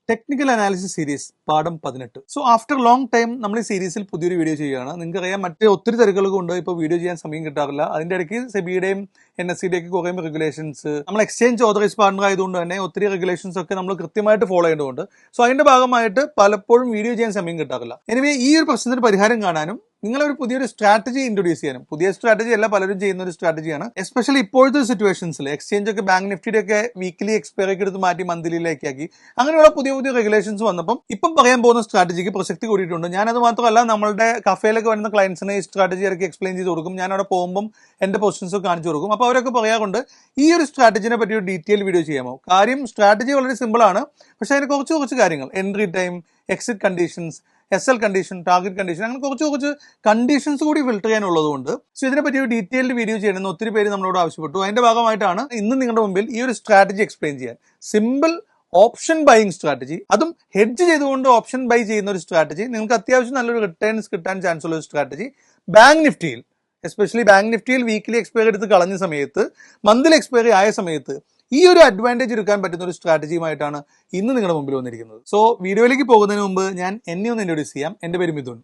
Technical analysis series പാഠം 18. So after long time നമ്മൾ ഈ സീരീസിൽ പുതിയൊരു വീഡിയോ ചെയ്യുകയാണ്. നിങ്ങൾക്കറിയാം മറ്റേ ഒത്തിരി തിരക്കുകൾ കൊണ്ട് ഇപ്പോൾ വീഡിയോ ചെയ്യാൻ സമയം കിട്ടാറില്ല. അതിന്റെ ഇടയ്ക്ക് സെബിയുടെയും NSE ഒക്കെ കുറേ റെഗുലേഷൻസ്, നമ്മൾ എക്സ്ചേഞ്ച് ഓതറൈസ് പാർട്ണർ ആയതുകൊണ്ട് തന്നെ ഒത്തിരി റെഗുലേഷൻസ് ഒക്കെ നമ്മൾ കൃത്യമായിട്ട് ഫോളോ ചെയ്യേണ്ടതുണ്ട്. സോ അതിന്റെ ഭാഗമായിട്ട് പലപ്പോഴും വീഡിയോ ചെയ്യാൻ സമയം കിട്ടാറില്ല. എനിവേ ഈ ഒരു പ്രശ്നത്തിന് പരിഹാരം കാണാനും നിങ്ങളൊരു പുതിയൊരു സ്ട്രാറ്റജി ഇൻട്രൊഡ്യൂസ് ചെയ്യാനും, പുതിയ സ്ട്രാറ്റജി അല്ല പലരും ചെയ്യുന്ന ഒരു സ്ട്രാറ്റജിയാണ്, എസ്പെഷ്യലി ഇപ്പോഴത്തെ സിറ്റുവേഷൻസിൽ എക്സ്ചേഞ്ച് ഒക്കെ ബാങ്ക് നിഫ്റ്റിയുടെ ഒക്കെ വീക്കിലി എക്സ്പയറി ഒക്കെ എടുത്ത് മാറ്റി മന്ത്ലിയിലേക്ക് ആക്കി, അങ്ങനെയുള്ള പുതിയ റെഗുലേഷൻസ് വന്നപ്പം ഇപ്പം പറയാൻ പോകുന്ന സ്ട്രാറ്റജിക്ക് പ്രസക്തി കൂടിയിട്ടുണ്ട്. ഞാനത് മാത്രമല്ല, നമ്മളുടെ കഫേയിലൊക്കെ വരുന്ന ക്ലയൻസിനെ ഈ സ്ട്രാറ്റജി ഇറക്കി എക്സ്പ്ലെയിൻ ചെയ്ത് കൊടുക്കും. ഞാൻ അവിടെ പോകുമ്പോൾ എന്റെ പൊസിഷൻസ് ഒക്കെ കാണിച്ചു കൊടുക്കും. അപ്പോൾ അവരൊക്കെ പറയാറുണ്ട്, ഈ ഒരു സ്ട്രാറ്റജിനെ പറ്റി ഒരു ഡീറ്റെയിൽ വീഡിയോ ചെയ്യാമോ? കാര്യം സ്ട്രാറ്റജി വളരെ സിമ്പിൾ ആണ്, പക്ഷേ അതിന് കുറച്ച് കാര്യങ്ങൾ, entry time, exit conditions, SL condition, target condition, അങ്ങനെ കുറച്ച് കണ്ടീഷൻസ് കൂടി ഫിൽട്ടർ ചെയ്യാനുള്ളതുകൊണ്ട് സോ ഇതിനെപ്പറ്റി ഒരു ഡീറ്റെയിൽഡ് വീഡിയോ ചെയ്യണമെന്ന് ഒത്തിരി പേര് നമ്മളോട് ആവശ്യപ്പെട്ടു. അതിന്റെ ഭാഗമായിട്ടാണ് ഇന്ന് നിങ്ങളുടെ മുമ്പിൽ ഈ ഒരു സ്ട്രാറ്റജി എക്സ്പ്ലെയിൻ ചെയ്യാൻ. സിമ്പിൾ ഓപ്ഷൻ ബൈയിങ് സ്ട്രാറ്റജി, അതും ഹെഡ്ജ് ചെയ്തുകൊണ്ട് ഓപ്ഷൻ ബൈ ചെയ്യുന്ന ഒരു സ്ട്രാറ്റജി, നിങ്ങൾക്ക് അത്യാവശ്യം നല്ലൊരു റിട്ടേൺസ് കിട്ടാൻ ചാൻസ് ഉള്ള ഒരു സ്ട്രാറ്റജി. ബാങ്ക് നിഫ്റ്റിയിൽ, എസ്പെഷ്യലി ബാങ്ക് നിഫ്റ്റിയിൽ വീക്കിലി എക്സ്പയറി എടുത്ത് കളഞ്ഞ സമയത്ത്, മന്ത്ലി എക്സ്പയറി ആയ സമയത്ത് ഈ ഒരു അഡ്വാൻറ്റേജ് എടുക്കാൻ പറ്റുന്ന ഒരു സ്ട്രാറ്റജിയുമായിട്ടാണ് ഇന്ന് നിങ്ങളുടെ മുമ്പിൽ വന്നിരിക്കുന്നത്. സോ വീഡിയോയിലേക്ക് പോകുന്നതിന് മുമ്പ് ഞാൻ എന്നെ ഒന്ന് ഇൻട്രൊഡ്യൂസ് ചെയ്യാം. എന്റെ പേര് മിഥുൻ.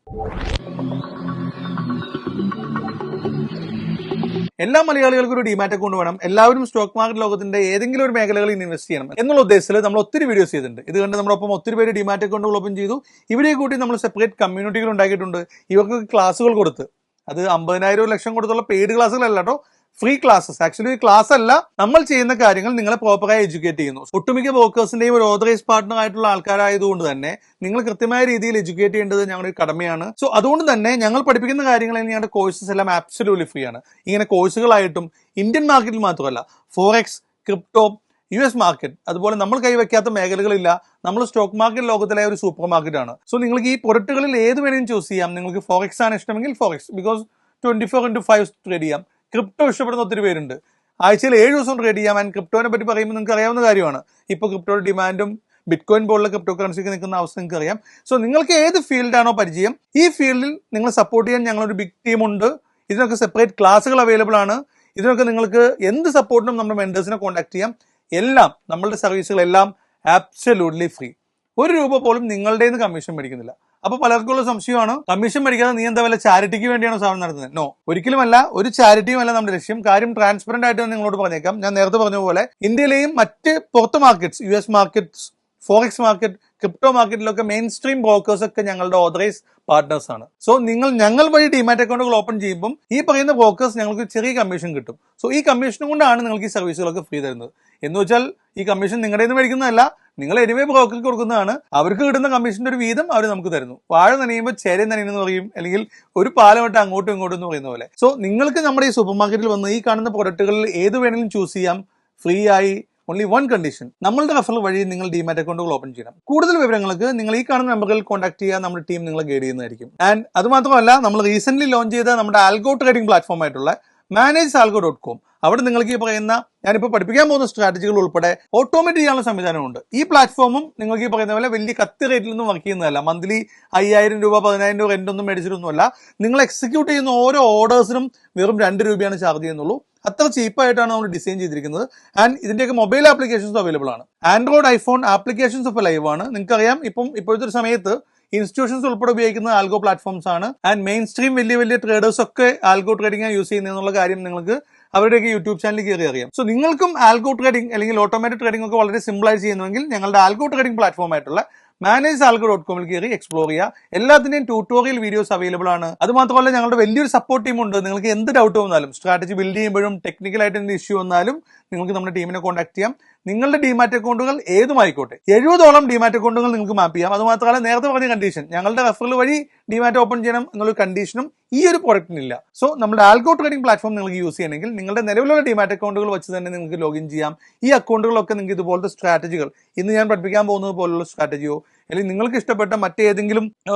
എല്ലാ മലയാളികൾക്കും ഒരു ഡിമാറ്റ് അക്കൗണ്ട് വേണം, എല്ലാവരും സ്റ്റോക്ക് മാർക്കറ്റ് ലോകത്തിന്റെ ഏതെങ്കിലും ഒരു മേഖലകളിൽ ഇൻവെസ്റ്റ് ചെയ്യണം എന്നുള്ള ഉദ്ദേശത്തിൽ നമ്മൾ ഒത്തിരി വീഡിയോസ് ചെയ്തിട്ടുണ്ട്. ഇത് കണ്ട് നമ്മളൊപ്പം ഒത്തിരി പേര് ഡിമാറ്റ് അക്കൗണ്ടുകൾ ഓപ്പൺ ചെയ്തു. ഇവരെ കൂട്ടി നമ്മൾ സെപ്പറേറ്റ് കമ്മ്യൂണിറ്റികൾ ഉണ്ടാക്കിയിട്ടുണ്ട്. ഇവർക്ക് ക്ലാസ്സുകൾ കൊടുത്ത്, അത് 50,000 ലക്ഷം കൊടുത്തുള്ള പെയ്ഡ് ക്ലാസ്സുകളല്ല കേട്ടോ, ഫ്രീ ക്ലാസ്സസ്. ആക്ച്വലി ക്ലാസ് അല്ല, നമ്മൾ ചെയ്യുന്ന കാര്യങ്ങൾ നിങ്ങളെ പ്രോപ്പറായി എഡ്യൂക്കേറ്റ് ചെയ്യുന്നു. ഒട്ടുമിക്ക ബ്രോക്കേഴ്സിന്റെയും ഒരു ഓതറൈസ് പാർട്ണർ ആയിട്ടുള്ള ആൾക്കാരായതുകൊണ്ട് തന്നെ നിങ്ങൾ കൃത്യമായ രീതിയിൽ എഡ്യൂക്കേറ്റ് ചെയ്യേണ്ടത് ഞങ്ങളുടെ കടമയാണ്. സോ അതുകൊണ്ട് തന്നെ ഞങ്ങൾ പഠിപ്പിക്കുന്ന കാര്യങ്ങൾ, ഞങ്ങളുടെ കോഴ്സസ് എല്ലാം ആബ്സല്യൂട്ട്ലി ഫ്രീ ആണ്. ഇങ്ങനെ കോഴ്സുകളായിട്ടും ഇന്ത്യൻ മാർക്കറ്റിൽ മാത്രമല്ല, ഫോറക്സ്, ക്രിപ്റ്റോ, US മാർക്കറ്റ്, അതുപോലെ നമ്മൾ കൈവയ്ക്കാത്ത മേഖലകളില്ല. നമ്മൾ സ്റ്റോക്ക് മാർക്കറ്റ് ലോകത്തിലെ ഒരു സൂപ്പർ മാർക്കറ്റ് ആണ്. സോ നിങ്ങൾക്ക് ഈ പ്രൊഡക്റ്റുകളിൽ ഏത് വേണമെങ്കിലും ചൂസ് ചെയ്യാം. നിങ്ങൾക്ക് ഫോറക്സ് ആണ് ഇഷ്ടമെങ്കിൽ ഫോറക്സ്, ബിക്കോസ് 24/5 ട്രേഡ് ചെയ്യാം. ക്രിപ്റ്റോ ഇഷ്ടപ്പെടുന്ന ഒത്തിരി പേരുണ്ട്, ആഴ്ചയിൽ 7 ദിവസം ട്രേഡ് ചെയ്യാം. ആൻഡ് ക്രിപ്റ്റോനെ പറ്റി പറയുമ്പോൾ നിങ്ങൾക്ക് അറിയാവുന്ന കാര്യമാണ്, ഇപ്പോൾ ക്രിപ്റ്റോയുടെ ഡിമാൻഡും ബിറ്റ്കോയിൻ പോലുള്ള ക്രിപ്റ്റോ കറൻസിക്ക് നിൽക്കുന്ന അവസ്ഥ നിങ്ങൾക്ക് അറിയാം. സോ നിങ്ങൾക്ക് ഏത് ഫീൽഡാണോ പരിചയം, ഈ ഫീൽഡിൽ നിങ്ങൾ സപ്പോർട്ട് ചെയ്യാൻ ഞങ്ങളൊരു ബിഗ് ടീമുണ്ട്. ഇതിനൊക്കെ സെപ്പറേറ്റ് ക്ലാസ്സുകൾ അവൈലബിൾ ആണ്. ഇതിനൊക്കെ നിങ്ങൾക്ക് എന്ത് സപ്പോർട്ടിനും നമ്മുടെ മെന്റേഴ്സിനെ കോൺടാക്ട് ചെയ്യാം. എല്ലാം നമ്മളുടെ സർവീസുകളെല്ലാം ആബ്സല്യൂട്ട്ലി ഫ്രീ. ₹1 പോലും നിങ്ങളുടെ കമ്മീഷൻ മേടിക്കുന്നില്ല. അപ്പൊ പലർക്കുള്ള സംശയമാണ്, കമ്മീഷൻ മേടിക്കാതെ നീ എന്താ വല്ല ചാരിറ്റിക്ക് വേണ്ടിയാണോ സാധനം നടത്തുന്നത്? നോ, ഒരിക്കലുമല്ല. ഒരു ചാരിറ്റിയും അല്ല നമ്മുടെ ലക്ഷ്യം. കാര്യം ട്രാൻസ്പെറന്റ് ആയിട്ട് നിങ്ങളോട് പറഞ്ഞേക്കാം. ഞാൻ നേരത്തെ പറഞ്ഞ പോലെ ഇന്ത്യയിലെയും മറ്റ് പുറത്ത് markets, US markets, forex market, crypto മാർക്കറ്റിലൊക്കെ മെയിൻ സ്ട്രീം ബ്രോക്കേഴ്സ് ഒക്കെ ഞങ്ങളുടെ ഓതറൈസ് പാർട്ട്നേഴ്സ് ആണ്. സോ ഞങ്ങൾ വഴി ഡിമാറ്റ് അക്കൗണ്ടുകൾ ഓപ്പൺ ചെയ്യുമ്പോൾ ഈ പറയുന്ന ബ്രോക്കേഴ്സ് ഞങ്ങൾക്ക് ചെറിയ കമ്മീഷൻ കിട്ടും. സോ ഈ കമ്മീഷൻ കൊണ്ടാണ് നിങ്ങൾക്ക് ഈ സർവീസുകളൊക്കെ ഫ്രീ തരുന്നത്. എന്ന് വെച്ചാൽ ഈ കമ്മീഷൻ നിങ്ങളുടെ നിന്ന് മേടിക്കുന്നതല്ല, നിങ്ങൾ എനിവേ ബ്രോക്കർക്ക് കൊടുക്കുന്നതാണ്. അവർക്ക് കിട്ടുന്ന കമ്മീഷന്റെ ഒരു വീതം അവർ നമുക്ക് തരുന്നു. വാഴ നനയുമ്പോൾ ചേര നനയെന്ന് പറയും, അല്ലെങ്കിൽ ഒരു പാലമിട്ട് അങ്ങോട്ടും ഇങ്ങോട്ടും എന്ന് പറയുന്ന പോലെ. സോ നിങ്ങൾക്ക് നമ്മുടെ ഈ സൂപ്പർ മാർക്കറ്റിൽ വന്ന് ഈ കാണുന്ന പ്രൊഡക്റ്റുകളിൽ ഏത് വേണമെങ്കിലും ചൂസ് ചെയ്യാം ഫ്രീ ആയി. ഓൺലി വൺ കണ്ടീഷൻ, നമ്മളുടെ റെഫറൽ വഴി നിങ്ങൾ ഡിമാറ്റ് അക്കൗണ്ടുകൾ ഓപ്പൺ ചെയ്യണം. കൂടുതൽ വിവരങ്ങൾക്ക് നിങ്ങൾ ഈ കാണുന്ന നമ്പറുകളിൽ കോൺടാക്ട് ചെയ്യുക. നമ്മുടെ ടീം നിങ്ങളെ ഗൈഡ് ചെയ്യുന്നതായിരിക്കും. ആൻഡ് അത് മാത്രമല്ല, നമ്മൾ റീസെന്റ് ലോഞ്ച് ചെയ്ത നമ്മുടെ ആൽഗോ ട്രേഡിംഗ് പ്ലാറ്റ്ഫോം ആയിട്ടുള്ള managedalgo.com, അവിടെ നിങ്ങൾക്ക് ഈ പറയുന്ന ഞാനിപ്പോൾ പഠിപ്പിക്കാൻ പോകുന്ന സ്ട്രാറ്റജികൾ ഉൾപ്പെടെ ഓട്ടോമേറ്റ് ചെയ്യാനുള്ള സംവിധാനമുണ്ട്. ഈ പ്ലാറ്റ്ഫോമും നിങ്ങൾക്ക് ഈ പറയുന്ന പോലെ വലിയ കത്തി റേറ്റിൽ നിന്നും വർക്ക് ചെയ്യുന്നതല്ല. മന്ത്ലി 5,000 രൂപ 10,000 രൂപ റെന്റ് ഒന്നും മേടിച്ചിട്ടൊന്നുമല്ല. നിങ്ങൾ എക്സിക്യൂട്ട് ചെയ്യുന്ന ഓരോ ഓർഡേഴ്സിനും വെറും ₹2 ചാർജ് ചെയ്യുന്നുള്ളൂ. അത്ര ചീപ്പായിട്ടാണ് നമ്മൾ ഡിസൈൻ ചെയ്തിരിക്കുന്നത്. ആൻഡ് ഇതിന്റെയൊക്കെ മൊബൈൽ ആപ്ലിക്കേഷൻസ് അവൈലബിൾ ആണ്. ആൻഡ്രോയിഡ്, ഐഫോൺ ആപ്ലിക്കേഷൻസ് ഒക്കെ ലൈവ് ആണ്. നിങ്ങൾക്കറിയാം, ഇപ്പോഴത്തെ ഒരു സമയത്ത് ഇൻസ്റ്റിറ്റ്യൂഷൻസ് ഉൾപ്പെടെ ഉപയോഗിക്കുന്ന ആൽഗോ പ്ലാറ്റ്ഫോംസ് ആണ്. ആൻഡ് മെയിൻ സ്ട്രീം വലിയ ട്രേഡേഴ്സ് ഒക്കെ ആൽഗോ ട്രേഡിംഗ് യൂസ് ചെയ്യുന്നുള്ള കാര്യം നിങ്ങൾക്ക് അവരുടെയൊക്കെ യൂട്യൂബ് ചാനലിൽ കയറി അറിയാം. സോ നിങ്ങൾക്കും ആൽഗോ ട്രേഡിംഗ് അല്ലെങ്കിൽ ഓട്ടോമാറ്റിക് ട്രേഡിംഗ് ഒക്കെ വളരെ സിമ്പിൾ ആയി ചെയ്യുന്നുവെങ്കിൽ ഞങ്ങളുടെ ആൽഗോ ട്രേഡിംഗ് പ്ലാറ്റ്ഫോം ആയിട്ടുള്ള managedalgo.com കയറി എക്സ്പ്ലോർ ചെയ്യുക. എല്ലാത്തിന്റെയും ട്യൂട്ടോറിയൽ വീഡിയോസ് അവൈലബിൾ ആണ്. അത് മാത്രമല്ല, ഞങ്ങളുടെ വലിയൊരു സപ്പോർട്ട് ടീം ഉണ്ട്. നിങ്ങൾക്ക് എന്ത് ഡൗട്ട് വന്നാലും, സ്ട്രാറ്റജി ബിൽഡ് ചെയ്യുമ്പോഴും ടെക്നിക്കലായിട്ട് എന്ത് ഇഷ്യൂ വന്നാലും നിങ്ങൾക്ക് നമ്മുടെ ടീമിനെ കോൺടാക്ട് ചെയ്യാം. നിങ്ങളുടെ ഡിമാറ്റ് അക്കൗണ്ടുകൾ ഏതുമായിക്കോട്ടെ, 70ഓളം ഡിമാറ്റ് അക്കൗണ്ടുകൾ നിങ്ങൾക്ക് മാപ്പ് ചെയ്യാം. അത് മാത്രമല്ല, നേരത്തെ പറഞ്ഞ കണ്ടീഷൻ, ഞങ്ങളുടെ റെഫറൽ വഴി ഡിമാറ്റ് ഓപ്പൺ ചെയ്യണം എന്നുള്ള കണ്ടീഷനും ഈ ഒരു പ്രൊഡക്റ്റിനില്ല. സോ നമ്മുടെ ആൽഗോ ട്രേഡിംഗ് പ്ലാറ്റ്ഫോം നിങ്ങൾക്ക് യൂസ് ചെയ്യണമെങ്കിൽ നിങ്ങളുടെ നിലവിലുള്ള ഡിമാറ്റ് അക്കൗണ്ടുകൾ വെച്ച് തന്നെ നിങ്ങൾക്ക് ലോഗിൻ ചെയ്യാം. ഈ അക്കൗണ്ടുകളൊക്കെ നിങ്ങൾക്ക് ഇതുപോലത്തെ സ്ട്രാറ്റജികൾ, ഇന്ന് ഞാൻ പഠിപ്പിക്കാൻ പോകുന്നത് പോലുള്ള സ്ട്രാറ്റജിയോ അല്ലെങ്കിൽ നിങ്ങൾക്ക് ഇഷ്ടപ്പെട്ട മറ്റേതെങ്കിലും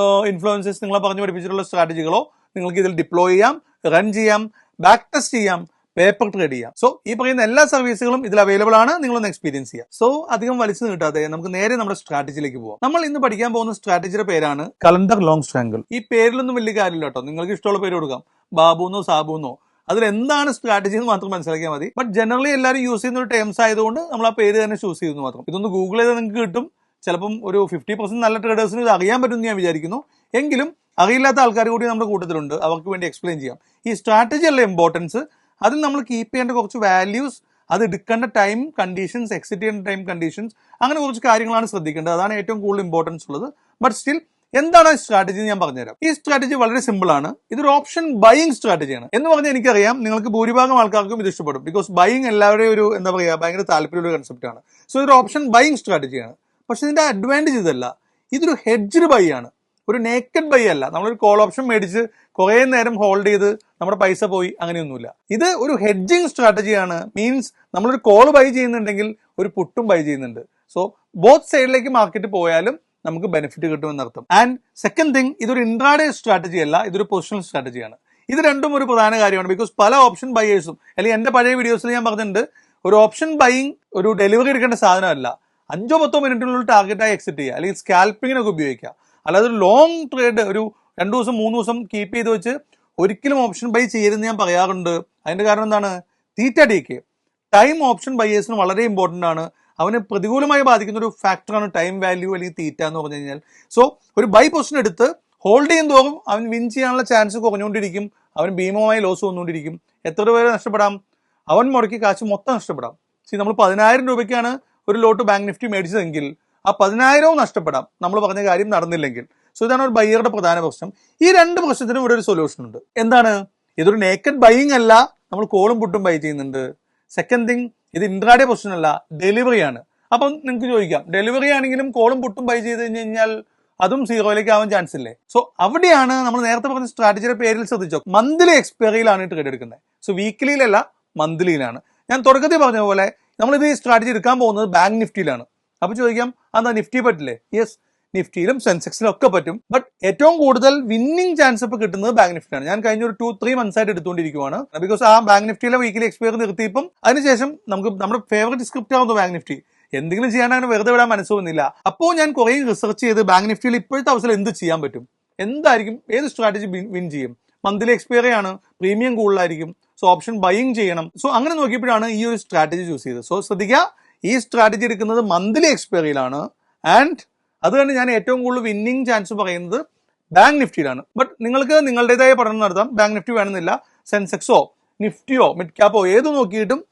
ഇൻഫ്ലുവൻസേഴ്സ് നിങ്ങളെ പറഞ്ഞു പഠിപ്പിച്ചിട്ടുള്ള സ്ട്രാറ്റജികളോ നിങ്ങൾക്ക് ഇതിൽ ഡിപ്ലോയ് ചെയ്യാം, റൺ ചെയ്യാം, ബാക്ക് ടെസ്റ്റ് ചെയ്യാം, പേപ്പർ ട്രേഡ് ചെയ്യാം. സോ ഈ പറയുന്ന എല്ലാ സർവീസുകളും ഇതിൽ അവൈലബിൾ ആണ്. നിങ്ങളൊന്ന് എക്സ്പീരിയൻസ് ചെയ്യാം. സോ അധികം വലിച്ചു നീട്ടാതെ നമുക്ക് നേരെ നമ്മുടെ സ്ട്രാറ്റജിയിലേക്ക് പോകാം. നമ്മൾ ഇന്ന് പഠിക്കാൻ പോകുന്ന സ്ട്രാറ്റജിയുടെ പേരാണ് കലണ്ടർ ലോങ് സ്ട്രാങ്കിൾ. ഈ പേരിലൊന്നും വലിയ കാര്യമില്ല കേട്ടോ, നിങ്ങൾക്ക് ഇഷ്ടമുള്ള പേര് കൊടുക്കാം, ബാബുന്നോ സാബുന്നോ. അതിൽ എന്താണ് സ്ട്രാറ്റജി എന്ന് മാത്രം മനസ്സിലാക്കിയാൽ മതി. ബട്ട് ജനറലി എല്ലാവരും യൂസ് ചെയ്യുന്ന ഒരു ടേംസ് ആയതുകൊണ്ട് നമ്മൾ ആ പേര് തന്നെ ചൂസ് ചെയ്യുന്നു മാത്രം. ഇതൊന്ന് ഗൂഗിൾ ചെയ്താൽ നിങ്ങൾക്ക് കിട്ടും. ചിലപ്പം ഒരു 50% നല്ല ട്രേഡേഴ്സിന് ഇത് അറിയാൻ പറ്റുമെന്ന് ഞാൻ വിചാരിക്കുന്നു. എങ്കിലും അറിയില്ലാത്ത ആൾക്കാർ കൂടി നമ്മുടെ കൂട്ടത്തിലുണ്ട്, അവർക്ക് വേണ്ടി എക്സ്പ്ലെയിൻ ചെയ്യാം. ഈ സ്ട്രാറ്റജി അല്ല ഇമ്പോർട്ടൻസ്, അതിൽ നമ്മൾ കീപ്പ് ചെയ്യേണ്ട കുറച്ച് വാല്യൂസ്, അത് എടുക്കേണ്ട ടൈം കണ്ടീഷൻസ്, എക്സിറ്റ് ചെയ്യേണ്ട ടൈം കണ്ടീഷൻസ്, അങ്ങനെ കുറച്ച് കാര്യങ്ങളാണ് ശ്രദ്ധിക്കേണ്ടത്. അതാണ് ഏറ്റവും കൂടുതൽ ഇമ്പോർട്ടൻസ് ഉള്ളത്. ബട്ട് സ്റ്റിൽ എന്താണ് സ്ട്രാറ്റജി ഞാൻ പറഞ്ഞുതരാം. ഈ സ്ട്രാറ്റജി വളരെ സിമ്പിൾ ആണ്. ഇതൊരു ഓപ്ഷൻ ബൈയിങ് സ്ട്രാറ്റജിയാണ് എന്ന് പറഞ്ഞാൽ എനിക്കറിയാം നിങ്ങൾക്ക് ഭൂരിഭാഗം ആൾക്കാർക്കും ഇത് ഇഷ്ടപ്പെടും. ബിക്കോസ് ബൈയിങ് എല്ലാവരുടെയും ഒരു എന്താ പറയുക ഭയങ്കര താല്പര്യമുള്ള കൺസെപ്റ്റ് ആണ്. സോ ഇതൊരു ഓപ്ഷൻ ബൈയിങ് സ്ട്രാറ്റജിയാണ്. പക്ഷെ ഇതിന്റെ അഡ്വാൻറ്റേജ് ഇതല്ല, ഇതൊരു ഹെഡ്ജ്ഡ് ബൈ ആണ്, ഒരു നേക്കഡ് ബൈ അല്ല. നമ്മളൊരു കോൾ ഓപ്ഷൻ മേടിച്ച് കുറെ നേരം ഹോൾഡ് ചെയ്ത് നമ്മുടെ പൈസ പോയി അങ്ങനെയൊന്നുമില്ല. ഇത് ഒരു ഹെഡ്ജിങ് സ്ട്രാറ്റജിയാണ്. മീൻസ് നമ്മളൊരു കോൾ ബൈ ചെയ്യുന്നുണ്ടെങ്കിൽ ഒരു പുട്ടും ബൈ ചെയ്യുന്നുണ്ട്. സോ ബോത്ത് സൈഡിലേക്ക് മാർക്കറ്റ് പോയാലും നമുക്ക് ബെനിഫിറ്റ് കിട്ടുമെന്നർത്ഥം. ആൻഡ് സെക്കൻഡ് തിങ്, ഇതൊരു ഇൻട്രാഡേ സ്ട്രാറ്റജി അല്ല, ഇതൊരു പൊസിഷണൽ സ്ട്രാറ്റജിയാണ്. ഇത് രണ്ടും ഒരു പ്രധാന കാര്യമാണ്. ബിക്കോസ് പല ഓപ്ഷൻ ബയേഴ്സും, അല്ലെങ്കിൽ എന്റെ പഴയ വീഡിയോസിൽ ഞാൻ പറഞ്ഞിട്ടുണ്ട്, ഒരു ഓപ്ഷൻ ബൈയിങ് ഒരു ഡെലിവറി എടുക്കേണ്ട സാധനമല്ല. 5-10 മിനിറ്റിനുള്ളിൽ ടാർഗറ്റായി എക്സിറ്റ് ചെയ്യുക, അല്ലെങ്കിൽ സ്കാൽപ്പിങ്ങിനൊക്കെ ഉപയോഗിക്കുക. അല്ലാതെ ഒരു ലോങ് ട്രേഡ് ഒരു 2 ദിവസം 3 ദിവസം കീപ്പ് ചെയ്ത് വെച്ച് ഒരിക്കലും ഓപ്ഷൻ ബൈ ചെയ്യരുതെന്ന് ഞാൻ പറയാറുണ്ട്. അതിന്റെ കാരണം എന്താണ്? തീറ്റ DK ടൈം ഓപ്ഷൻ ബയേഴ്സിന് വളരെ ഇമ്പോർട്ടന്റ് ആണ്. അവന് പ്രതികൂലമായി ബാധിക്കുന്ന ഒരു ഫാക്ടറാണ് ടൈം വാല്യൂ അല്ലെങ്കിൽ തീറ്റ എന്ന് പറഞ്ഞു കഴിഞ്ഞാൽ. സോ ഒരു ബൈ പൊസിഷൻ എടുത്ത് ഹോൾഡ് ചെയ്യും തോറും അവൻ വിൻ ചെയ്യാനുള്ള ചാൻസ് കുറഞ്ഞുകൊണ്ടിരിക്കും, അവന് ഭീമമായി ലോസ് വന്നുകൊണ്ടിരിക്കും. എത്ര രൂപ നഷ്ടപ്പെടാം? അവൻ മുടക്കി കാശ് മൊത്തം നഷ്ടപ്പെടാം. നമ്മൾ 10,000 രൂപയ്ക്കാണ് ഒരു ലോട്ട് ബാങ്ക് നിഫ്റ്റി മേടിച്ചതെങ്കിൽ ആ 10,000 നഷ്ടപ്പെടാം നമ്മൾ പറഞ്ഞ കാര്യം നടന്നില്ലെങ്കിൽ. സോ ഇതാണ് ഒരു ബയ്യറുടെ പ്രധാന പ്രശ്നം. ഈ രണ്ട് പ്രശ്നത്തിനും ഇവിടെ ഒരു സൊല്യൂഷൻ ഉണ്ട്. എന്താണ്? ഇതൊരു നേക്കഡ് ബൈയിങ് അല്ല, നമ്മൾ കോളും പുട്ടും ബൈ ചെയ്യുന്നുണ്ട്. സെക്കൻഡ് തിങ്, ഇത് ഇൻട്രാഡേ പൊസിഷൻ അല്ല, ഡെലിവറി ആണ്. അപ്പം നിങ്ങൾക്ക് ചോദിക്കാം, ഡെലിവറി ആണെങ്കിലും കോളും പുട്ടും ബൈ ചെയ്ത് കഴിഞ്ഞാൽ അതും സീറോയിലേക്ക് ആവാൻ ചാൻസ് ഇല്ലേ? സോ അവിടെയാണ് നമ്മൾ നേരത്തെ പറഞ്ഞ സ്ട്രാറ്റജിയുടെ പേരിൽ ശ്രദ്ധിച്ചോ, മന്ത്ലി എക്സ്പയറിയിലാണ് ട്രേഡ് എടുക്കുന്നത്. സോ വീക്കിലിയിലല്ല, മന്ത്ലിയിലാണ്. ഞാൻ തുടക്കത്തിൽ പറഞ്ഞ പോലെ നമ്മളിത് ഈ സ്ട്രാറ്റജി എടുക്കാൻ പോകുന്നത് ബാങ്ക് നിഫ്റ്റിയിലാണ്. അപ്പൊ ചോദിക്കാം, അതെന്താ നിഫ്റ്റി പറ്റില്ലേ? യെസ്, നിഫ്റ്റിയിലും സെൻസെക്സിലും ഒക്കെ പറ്റും. ബട്ട് ഏറ്റവും കൂടുതൽ വിന്നിംഗ് ചാൻസ് ഇപ്പൊ കിട്ടുന്നത് ബാങ്ക് നിഫ്റ്റിയാണ്. ഞാൻ കഴിഞ്ഞ ഒരു 2-3 months ആയിട്ട് എടുത്തുകൊണ്ടിരിക്കുകയാണ്. ബിക്കോസ് ആ ബാങ്ക് നിഫ്റ്റിയിലെ വീക്കിലി എക്സ്പയർ നിർത്തിയപ്പം അതിനുശേഷം നമുക്ക് നമ്മുടെ ഫേവറേറ്റ് സ്ക്രിപ്റ്റ് ആവുന്നു ബാങ്ക് നിഫ്റ്റി. എന്തെങ്കിലും ചെയ്യാണ്ട് അങ്ങനെ വെറുതെ വിടാൻ മനസ്സ് വന്നില്ല. അപ്പോൾ ഞാൻ കുറെ റിസർച്ച് ചെയ്ത് ബാങ്ക് നിഫ്റ്റിയിൽ ഇപ്പോഴത്തെ അവസരം എന്ത് ചെയ്യാൻ പറ്റും, എന്തായിരിക്കും, ഏത് സ്ട്രാറ്റജി വിൻ ചെയ്യും. മന്ത്ലി എക്സ്പയറി ആണ്, പ്രീമിയം കൂടുതലായിരിക്കും, സോ ഓപ്ഷൻ ബൈയിങ് ചെയ്യണം. സോ അങ്ങനെ നോക്കിയപ്പോഴാണ് ഈ ഒരു സ്ട്രാറ്റജി ചൂസ് ചെയ്തത്. സോ ശ്രദ്ധിക്കുക, ഈ സ്ട്രാറ്റജി എടുക്കുന്നത് മന്ത്ലി എക്സ്പയറിയിലാണ്. ആൻഡ് അതുകൊണ്ട് ഞാൻ ഏറ്റവും കൂടുതൽ വിന്നിംഗ് ചാൻസ് പറയുന്നത് ബാങ്ക് നിഫ്റ്റിയിലാണ്. ബട്ട് നിങ്ങൾക്ക് നിങ്ങളുടേതായ പഠനം നടത്താം. ബാങ്ക് നിഫ്റ്റി വേണമെന്നില്ല, സെൻസെക്സോ നിഫ്റ്റിയോ മിഡ് ക്യാപ്പോ ഏത് നോക്കിയിട്ടും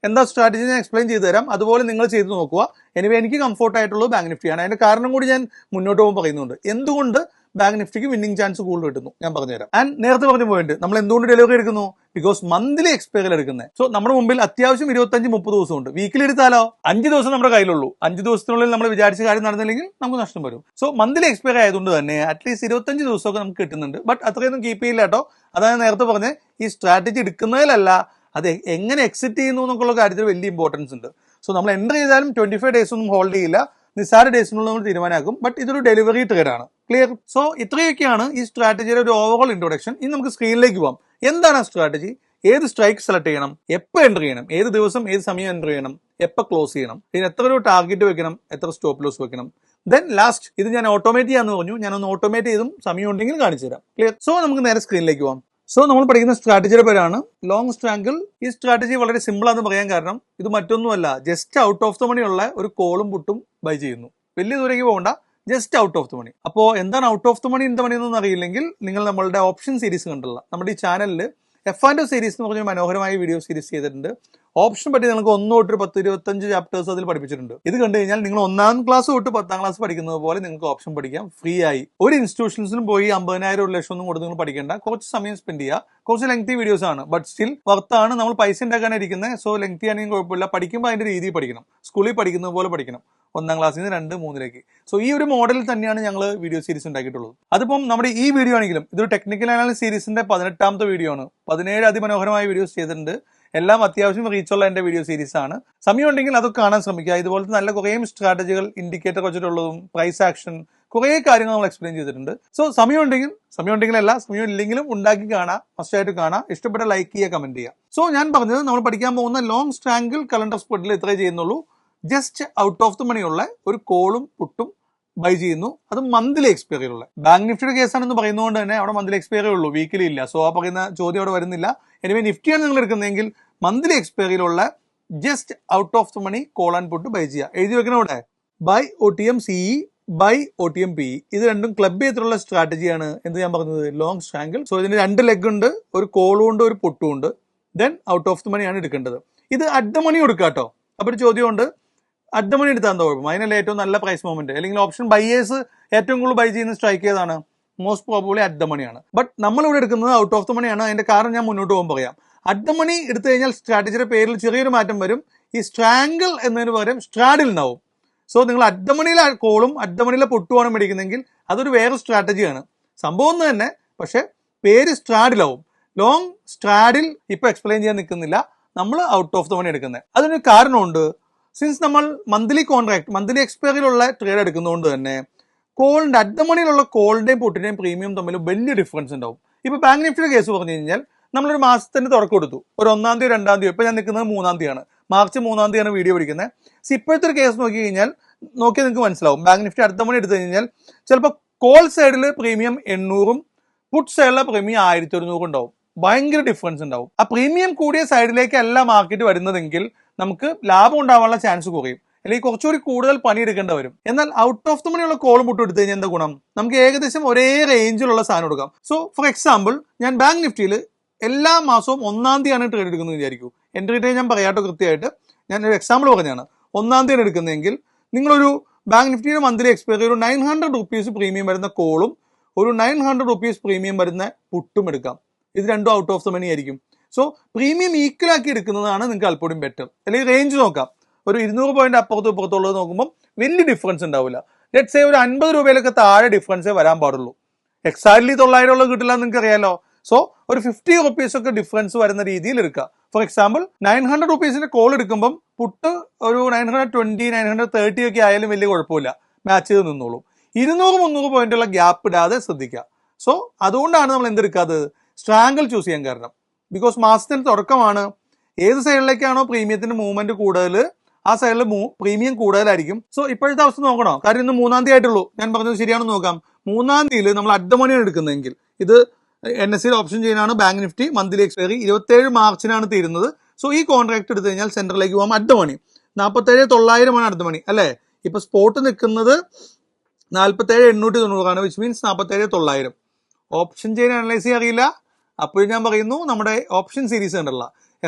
എന്താ സ്ട്രാറ്റജി ഞാൻ എക്സ്പ്ലെയിൻ ചെയ്തു തരാം. അതുപോലെ നിങ്ങൾ ചെയ്ത് നോക്കുക. എനിവേ എനിക്ക് കംഫോർട്ട് ആയിട്ടുള്ളത് ബാങ്ക് നിഫ്റ്റിയാണ്. അതിന്റെ കാരണം കൂടി ഞാൻ മുന്നോട്ട് പോകുമ്പോൾ പറയുന്നുണ്ട്. എന്തുകൊണ്ട് ബാങ്ക് നിഫ്റ്റിക്ക് വിന്നിംഗ് ചാൻസ് കൂടുതൽ കിട്ടുന്നു ഞാൻ പറഞ്ഞുതരാം. ആൻഡ് നേരത്തെ പറഞ്ഞ പോയിന്റ്, നമ്മൾ എന്തുകൊണ്ട് ഡെലിവറി എടുക്കുന്നു? ബിക്കോസ് മന്ത്ലി എക്സ്പയറിൽ എടുക്കുന്നത്. സോ നമ്മുടെ മുമ്പിൽ അത്യാവശ്യം 25-30 ദിവസം ഉണ്ട്. വീക്കിലി എടുത്താലോ 5 ദിവസം നമ്മുടെ കയ്യിലുള്ളൂ. 5 ദിവസത്തിനുള്ളിൽ നമ്മൾ വിചാരിച്ച കാര്യം നടന്നില്ലെങ്കിൽ നമുക്ക് നഷ്ടം വരും. സോ മന്ത്ലി എക്സ്പയർ ആയതുകൊണ്ട് തന്നെ അറ്റ്ലീസ്റ്റ് 25 ദിവസമൊക്കെ നമുക്ക് കിട്ടുന്നുണ്ട്. ബട്ട് അത്രയൊന്നും കീപ്പ് ചെയ്യില്ല കേട്ടോ. അതാണ് നേരത്തെ പറഞ്ഞ്, ഈ സ്ട്രാറ്റജി എടുക്കുന്നതിലല്ല, അത് എങ്ങനെ എക്സിറ്റ് ചെയ്യുന്നു എന്നൊക്കെയുള്ള കാര്യത്തിൽ വലിയ ഇമ്പോർട്ടൻസ് ഉണ്ട്. സോ നമ്മൾ എൻ്റർ ചെയ്താലും 25 ഡേയ്സ് ഒന്നും ഹോൾഡ് ചെയ്യില്ല, നിസ്സാര ഡേയ്സിനുള്ളിൽ നമ്മൾ തീരുമാനമാക്കും. ബട്ട് ഇതൊരു ഡെലിവറി ട്രേഡ് ആണ്. ക്ലിയർ? സോ ഇത്രയൊക്കെയാണ് ഈ സ്ട്രാറ്റജിയുടെ ഒരു ഓവറോൾ ഇൻട്രൊഡക്ഷൻ. ഇനി നമുക്ക് സ്ക്രീനിലേക്ക് പോകാം. എന്താണ് ആ സ്ട്രാറ്റജി? ഏത് സ്ട്രൈക്ക് സെലക്ട് ചെയ്യണം, എപ്പോൾ എൻ്റർ ചെയ്യണം, ഏത് ദിവസം ഏത് സമയം എൻ്റർ ചെയ്യണം, എപ്പോൾ ക്ലോസ് ചെയ്യണം, ഇതിന് എത്ര ഒരു ടാർഗറ്റ് വെക്കണം, എത്ര സ്റ്റോപ്പ് ലോസ് വെക്കണം. ദെൻ ലാസ്റ്റ് ഇത് ഞാൻ ഓട്ടോമേറ്റ് ചെയ്യാന്ന് പറഞ്ഞു. ഞാനൊന്ന് ഓട്ടോമേറ്റ് ചെയ്തും സമയം ഉണ്ടെങ്കിൽ കാണിച്ചു തരാം. ക്ലിയർ? സോ നമുക്ക് നേരെ സ്ക്രീനിലേക്ക് പോകാം. സോ നമ്മൾ പഠിക്കുന്ന സ്ട്രാറ്റജിയുടെ പേരാണ് ലോങ് സ്ട്രാങ്കിൾ. ഈ സ്ട്രാറ്റജി വളരെ സിമ്പിൾ ആണെന്ന് പറയാൻ കാരണം ഇത് മറ്റൊന്നുമല്ല, just out of the money ഉള്ള ഒരു കോളും പുട്ടും ബൈ ചെയ്യുന്നു. വലിയ ദൂരേക്ക് പോകണ്ട, just out of the money. അപ്പോൾ എന്താണ് ഔട്ട് ഓഫ് ദ മണി, എന്ത് മണി എന്നൊന്നും അറിയില്ലെങ്കിൽ നിങ്ങൾ നമ്മളുടെ ഓപ്ഷൻ സീരീസ് കണ്ടുള്ള നമ്മുടെ ഈ ചാനലിൽ F&O സീരീസ് എന്ന് പറഞ്ഞ മനോഹരമായ വീഡിയോ സീരീസ് ചെയ്തിട്ടുണ്ട്. ഓപ്ഷൻ പറ്റി നിങ്ങൾക്ക് 1 തൊട്ട് 10-25 ചാപ്റ്റേഴ്സ് അതിൽ പഠിപ്പിച്ചിട്ടുണ്ട്. ഇത് കണ്ടു കഴിഞ്ഞാൽ നിങ്ങൾ 1ാം ക്ലാസ് തൊട്ട് 10ാം ക്ലാസ് പഠിക്കുന്നത് പോലെ നിങ്ങൾക്ക് ഓപ്ഷൻ പഠിക്കാം ഫ്രീ ആയി. ഒരു ഇൻസ്റ്റിറ്റ്യൂഷൻസിനും പോയി 50,000 1 ലക്ഷം ഒന്നും കൊടുത്ത് നിങ്ങൾ പഠിക്കേണ്ട. കുറച്ച് സമയം സ്പെൻഡ് ചെയ്യുക. കുറച്ച് ലെങ്തി വീഡിയോസ് ആണ്, ബട്ട് സ്റ്റിൽ വർത്താണ്. നമ്മൾ പൈസ ഉണ്ടാക്കാനിരിക്കുന്നത്. സോ ലെങ്തി ആണെങ്കിൽ കുഴപ്പമില്ല, പഠിക്കുമ്പോൾ അതിന്റെ രീതി പഠിക്കണം. സ്കൂളിൽ പഠിക്കുന്നത് പോലെ പഠിക്കണം. 1ാം ക്ലാസ്സിൽ നിന്ന് 2, 3ലേക്ക്. സോ ഈ ഒരു മോഡലിൽ തന്നെയാണ് ഞങ്ങൾ വീഡിയോ സീരീസ് ഉണ്ടാക്കിയിട്ടുള്ളത്. അതിപ്പം നമ്മുടെ ഈ വീഡിയോ ആണെങ്കിലും ഇതൊരു ടെക്നിക്കൽ അനാലിസിസ് സീരീസിന്റെ 18ാമത്തെ വീഡിയോ ആണ്. 17 അതിമനോഹരമായ വീഡിയോസ് ചെയ്തിട്ടുണ്ട്. എല്ലാം അത്യാവശ്യം റീച്ചുള്ള എന്റെ വീഡിയോ സീരീസ് ആണ്. സമയം ഉണ്ടെങ്കിൽ അതൊക്കെ കാണാൻ ശ്രമിക്കുക. ഇതുപോലത്തെ നല്ല കുറേ സ്ട്രാറ്റജികൾ, ഇൻഡിക്കേറ്റർ വെച്ചിട്ടുള്ളതും പ്രൈസ് ആക്ഷൻ, കുറേ കാര്യങ്ങൾ നമ്മൾ എക്സ്പ്ലെയിൻ ചെയ്തിട്ടുണ്ട്. സോ സമയം ഉണ്ടെങ്കിലല്ല, സമയം ഇല്ലെങ്കിലും ഉണ്ടാക്കി കാണാം, മസ്റ്റായിട്ട് കാണാം. ഇഷ്ടപ്പെട്ട ലൈക്ക് ചെയ്യുക, കമന്റ് ചെയ്യുക. സോ ഞാൻ പറഞ്ഞത് നമ്മൾ പഠിക്കാൻ പോകുന്ന ലോങ് സ്ട്രാങ്കിൾ കലണ്ടർ സ്പ്രെഡിൽ ഇത്രേ ചെയ്യുന്നുള്ളൂ. Just out of the money ഉള്ള ഒരു കോളും പുട്ടും ബൈ ചെയ്യുന്നു. അത് മന്ത്ലി എക്സ്പയറി ഉള്ള. ബാങ്ക് നിഫ്റ്റിയുടെ കേസാണെന്ന് പറയുന്നതുകൊണ്ട് തന്നെ അവിടെ മന്ത്ലി എക്സ്പയറി ഉള്ളൂ, വീക്കിലി ഇല്ല. സോ ആ പറയുന്ന ചോദ്യം അവിടെ വരുന്നില്ല. എനിവേ നിഫ്റ്റിയാണ് നിങ്ങൾ എടുക്കുന്നതെങ്കിൽ മന്ത്ലി എക്സ്പയറിയിലുള്ള just out of the money call and put buy ചെയ്യുക. എഴുതി വെക്കണം ഇവിടെ. Buy OTM-CE buy OTM-PE. ഇത് രണ്ടും ക്ലബ് ചെയ്തിട്ടുള്ള സ്ട്രാറ്റജിയാണ് എന്ത് ഞാൻ പറഞ്ഞത്, ലോങ് സ്ട്രാങ്കിൾ. സോ ഇതിന് 2 ലെഗ് ഉണ്ട്, ഒരു കോളും ഉണ്ട്, ഒരു പുട്ടും ഉണ്ട്. ദെൻ ഔട്ട് ഓഫ് ദി മണിയാണ് എടുക്കേണ്ടത്. ഇത് അറ്റ് ദ മണി കൊടുക്കുക കേട്ടോ. അപ്പോൾ ഒരു ചോദ്യമുണ്ട്, അറ്റ് ദ മണി എടുത്താൽ എന്താ കുഴപ്പം? അതിനല്ലേ ഏറ്റവും നല്ല പ്രൈസ് മൂവ്മെന്റ്. അല്ലെങ്കിൽ ഓപ്ഷൻ ബൈയേഴ്സ് ഏറ്റവും കൂടുതൽ ബൈ ചെയ്യുന്ന സ്ട്രൈക്ക് ഏതാണ്? മോസ്റ്റ് പ്രോബബ്ലി അറ്റ് ദ മണിയാണ്. ബട്ട് നമ്മളിവിടെ എടുക്കുന്നത് ഔട്ട് ഓഫ് ദ മണിയാണ്. അതിന്റെ കാരണം ഞാൻ മുന്നോട്ട് പോകുമ്പോൾ പറയാം. അറ്റ് ദ മണി എടുത്തു കഴിഞ്ഞാൽ സ്ട്രാറ്റജിയുടെ പേരിൽ ചെറിയൊരു മാറ്റം വരും. ഈ സ്ട്രാങ്കിൾ എന്നതിന് പകരം സ്ട്രാഡിൽ ഉണ്ടാവും. സോ നിങ്ങൾ അറ്റ് ദ മണിയിലെ കോളും അറ്റ് ദ മണിയിലെ പുട്ടുമാണ് മേടിക്കുന്നെങ്കിൽ അതൊരു വേറെ സ്ട്രാറ്റജിയാണ്. സംഭവം ഒന്ന് തന്നെ, പക്ഷെ പേര് സ്ട്രാഡിലാവും. ലോങ് സ്ട്രാഡിൽ ഇപ്പൊ എക്സ്പ്ലെയിൻ ചെയ്യാൻ നിൽക്കുന്നില്ല, നമ്മൾ ഔട്ട് ഓഫ് ദ മണി എടുക്കുന്നത്. അതിനൊരു കാരണമുണ്ട്. സിൻസ് നമ്മൾ മന്ത്ലി കോൺട്രാക്ട്, മന്ത്ലി എക്സ്പയറിയിലുള്ള ട്രേഡ് എടുക്കുന്നതുകൊണ്ട് തന്നെ കോളിന്റെ അറ്റ് ദ മണിയിലുള്ള കോളിന്റെയും പുട്ടിന്റെയും പ്രീമിയം തമ്മിൽ വലിയ ഡിഫറൻസ് ഉണ്ടാവും. ഇപ്പൊ ബാങ്ക് നിഫ്റ്റിയുടെ കേസ് പറഞ്ഞു കഴിഞ്ഞാൽ നമ്മളൊരു മാസത്തിന് തുടക്കം കൊടുത്തു, ഒരു 1-ാം തീയതി 2-ാം തീയതി. ഇപ്പൊ ഞാൻ നിൽക്കുന്നത് 3-ാം തീയതിയാണ്, മാർച്ച് 3-ാം തീയതിയാണ് വീഡിയോ പിടിക്കുന്നത്. സോ ഇപ്പോഴത്തെ ഒരു കേസ് നോക്കി കഴിഞ്ഞാൽ നിങ്ങൾക്ക് മനസ്സിലാവും. ബാങ്ക് നിഫ്റ്റി അടുത്ത മണി എടുത്തു കഴിഞ്ഞാൽ ചിലപ്പോൾ കോൾ സൈഡിൽ പ്രീമിയം 800-ഉം പുട്ട് സൈഡിലെ പ്രീമിയം 1100 ഉണ്ടാവും. ഭയങ്കര ഡിഫറൻസ് ഉണ്ടാവും. ആ പ്രീമിയം കൂടിയ സൈഡിലേക്കല്ല മാർക്കറ്റ് വരുന്നതെങ്കിൽ നമുക്ക് ലാഭം ഉണ്ടാവാനുള്ള ചാൻസ് കുറയും, അല്ലെങ്കിൽ കുറച്ചുകൂടി കൂടുതൽ പണിയെടുക്കേണ്ടി വരും. എന്നാൽ ഔട്ട് ഓഫ് ദ മണിയുള്ള കോൾ മുട്ട് എടുത്തു കഴിഞ്ഞാൽ എന്താ ഗുണം? നമുക്ക് ഏകദേശം ഒരേ റേഞ്ചിലുള്ള സാധനം എടുക്കാം. സോ ഫോർ എക്സാമ്പിൾ, ഞാൻ ബാങ്ക് നിഫ്റ്റിയിൽ എല്ലാ മാസവും 1-ാം തീയതിയാണ് ട്രേഡ് എടുക്കുന്നത് വിചാരിക്കൂ. എൻട്രി ടൈം ഞാൻ പറയാട്ടോ കൃത്യമായിട്ട്. ഞാൻ ഒരു എക്സാമ്പിൾ പറഞ്ഞാണ്. 1-ാം തീയതി എടുക്കുന്നതെങ്കിൽ നിങ്ങളൊരു ബാങ്ക് നിഫ്റ്റിയുടെ മന്ത്ലി എക്സ്പയറി ഒരു 900 റുപ്പീസ് പ്രീമിയം വരുന്ന കോളും ഒരു 900 റുപ്പീസ് പ്രീമിയം വരുന്ന പുട്ടും എടുക്കാം. ഇത് രണ്ടും ഔട്ട് ഓഫ് ദ മണി ആയിരിക്കും. സോ പ്രീമിയം ഈക്വൽ ആക്കി എടുക്കുന്നതാണ് നിങ്ങൾക്ക് അല്പം ബെറ്റർ. അല്ലെങ്കിൽ റേഞ്ച് നോക്കാം, ഒരു 200 പോയിന്റ് അപ്പുറത്തും ഇപ്പുറത്തുള്ളത് നോക്കുമ്പോൾ വലിയ ഡിഫറൻസ് ഉണ്ടാവില്ല. ലെറ്റ്സ് സേ ഒരു 50 രൂപയിലൊക്കെ താഴെ ഡിഫറൻസേ വരാൻ പാടുള്ളൂ. എക്സാക്ട്ലി 900 ഉള്ളത് കിട്ടില്ല എന്ന് നിങ്ങൾക്ക് അറിയാലോ. സോ ഒരു 50 റുപ്പീസ് ഒക്കെ ഡിഫറൻസ് വരുന്ന രീതിയിൽ എടുക്കുക. ഫോർ എക്സാമ്പിൾ 900 റുപ്പീസിന്റെ കോൾ എടുക്കുമ്പോൾ പുട്ട് ഒരു 920, 930 ഒക്കെ ആയാലും വലിയ കുഴപ്പമില്ല, മാച്ച് ചെയ്ത് നിന്നോളൂ. 200-300 പോയിന്റുള്ള ഗ്യാപ്പ് ഇടാതെ ശ്രദ്ധിക്കുക. സോ അതുകൊണ്ടാണ് നമ്മൾ എന്തെടുക്കാത്തത്, സ്ട്രാങ്കിൾ ചൂസ് ചെയ്യാൻ കാരണം. ബിക്കോസ് മാസത്തിന്റെ തുടക്കമാണ്. ഏത് സൈഡിലേക്കാണോ പ്രീമിയത്തിന്റെ മൂവ്മെന്റ് കൂടുതൽ, ആ സൈഡിൽ പ്രീമിയം കൂടുതലായിരിക്കും. സോ ഇപ്പോഴത്തെ അവസ്ഥ നോക്കണോ? കാര്യം ഇന്ന് 3-ാം തീയതി ആയിട്ടുള്ളൂ. ഞാൻ പറഞ്ഞത് ശരിയാണെന്ന് നോക്കാം. 3-ാം തീയതിയിൽ നമ്മൾ അറ്റ് ദ മണിയാണ് എടുക്കുന്നതെങ്കിൽ, ഇത് NSE ഓപ്ഷൻ ചെയ്യാനാണ് ബാങ്ക് നിഫ്റ്റി മന്ത്ലി എക്സ്പയറി 27 മാർച്ചിനാണ് തീരുന്നത്. സോ ഈ കോൺട്രാക്ട് എടുത്തു കഴിഞ്ഞാൽ സെന്ററിലേക്ക് പോകാം. അറ്റ് ദ മണി 47,900 അടുത്ത മണി അല്ലേ. ഇപ്പൊ സ്പോട്ട് നിൽക്കുന്നത് 47,890 which means 47,900. Option chain analyse ചെയ്യാൻ അറിയില്ല, അപ്പോഴും ഞാൻ പറയുന്നു, നമ്മുടെ ഓപ്ഷൻ സീരീസ് ഉണ്ടല്ല,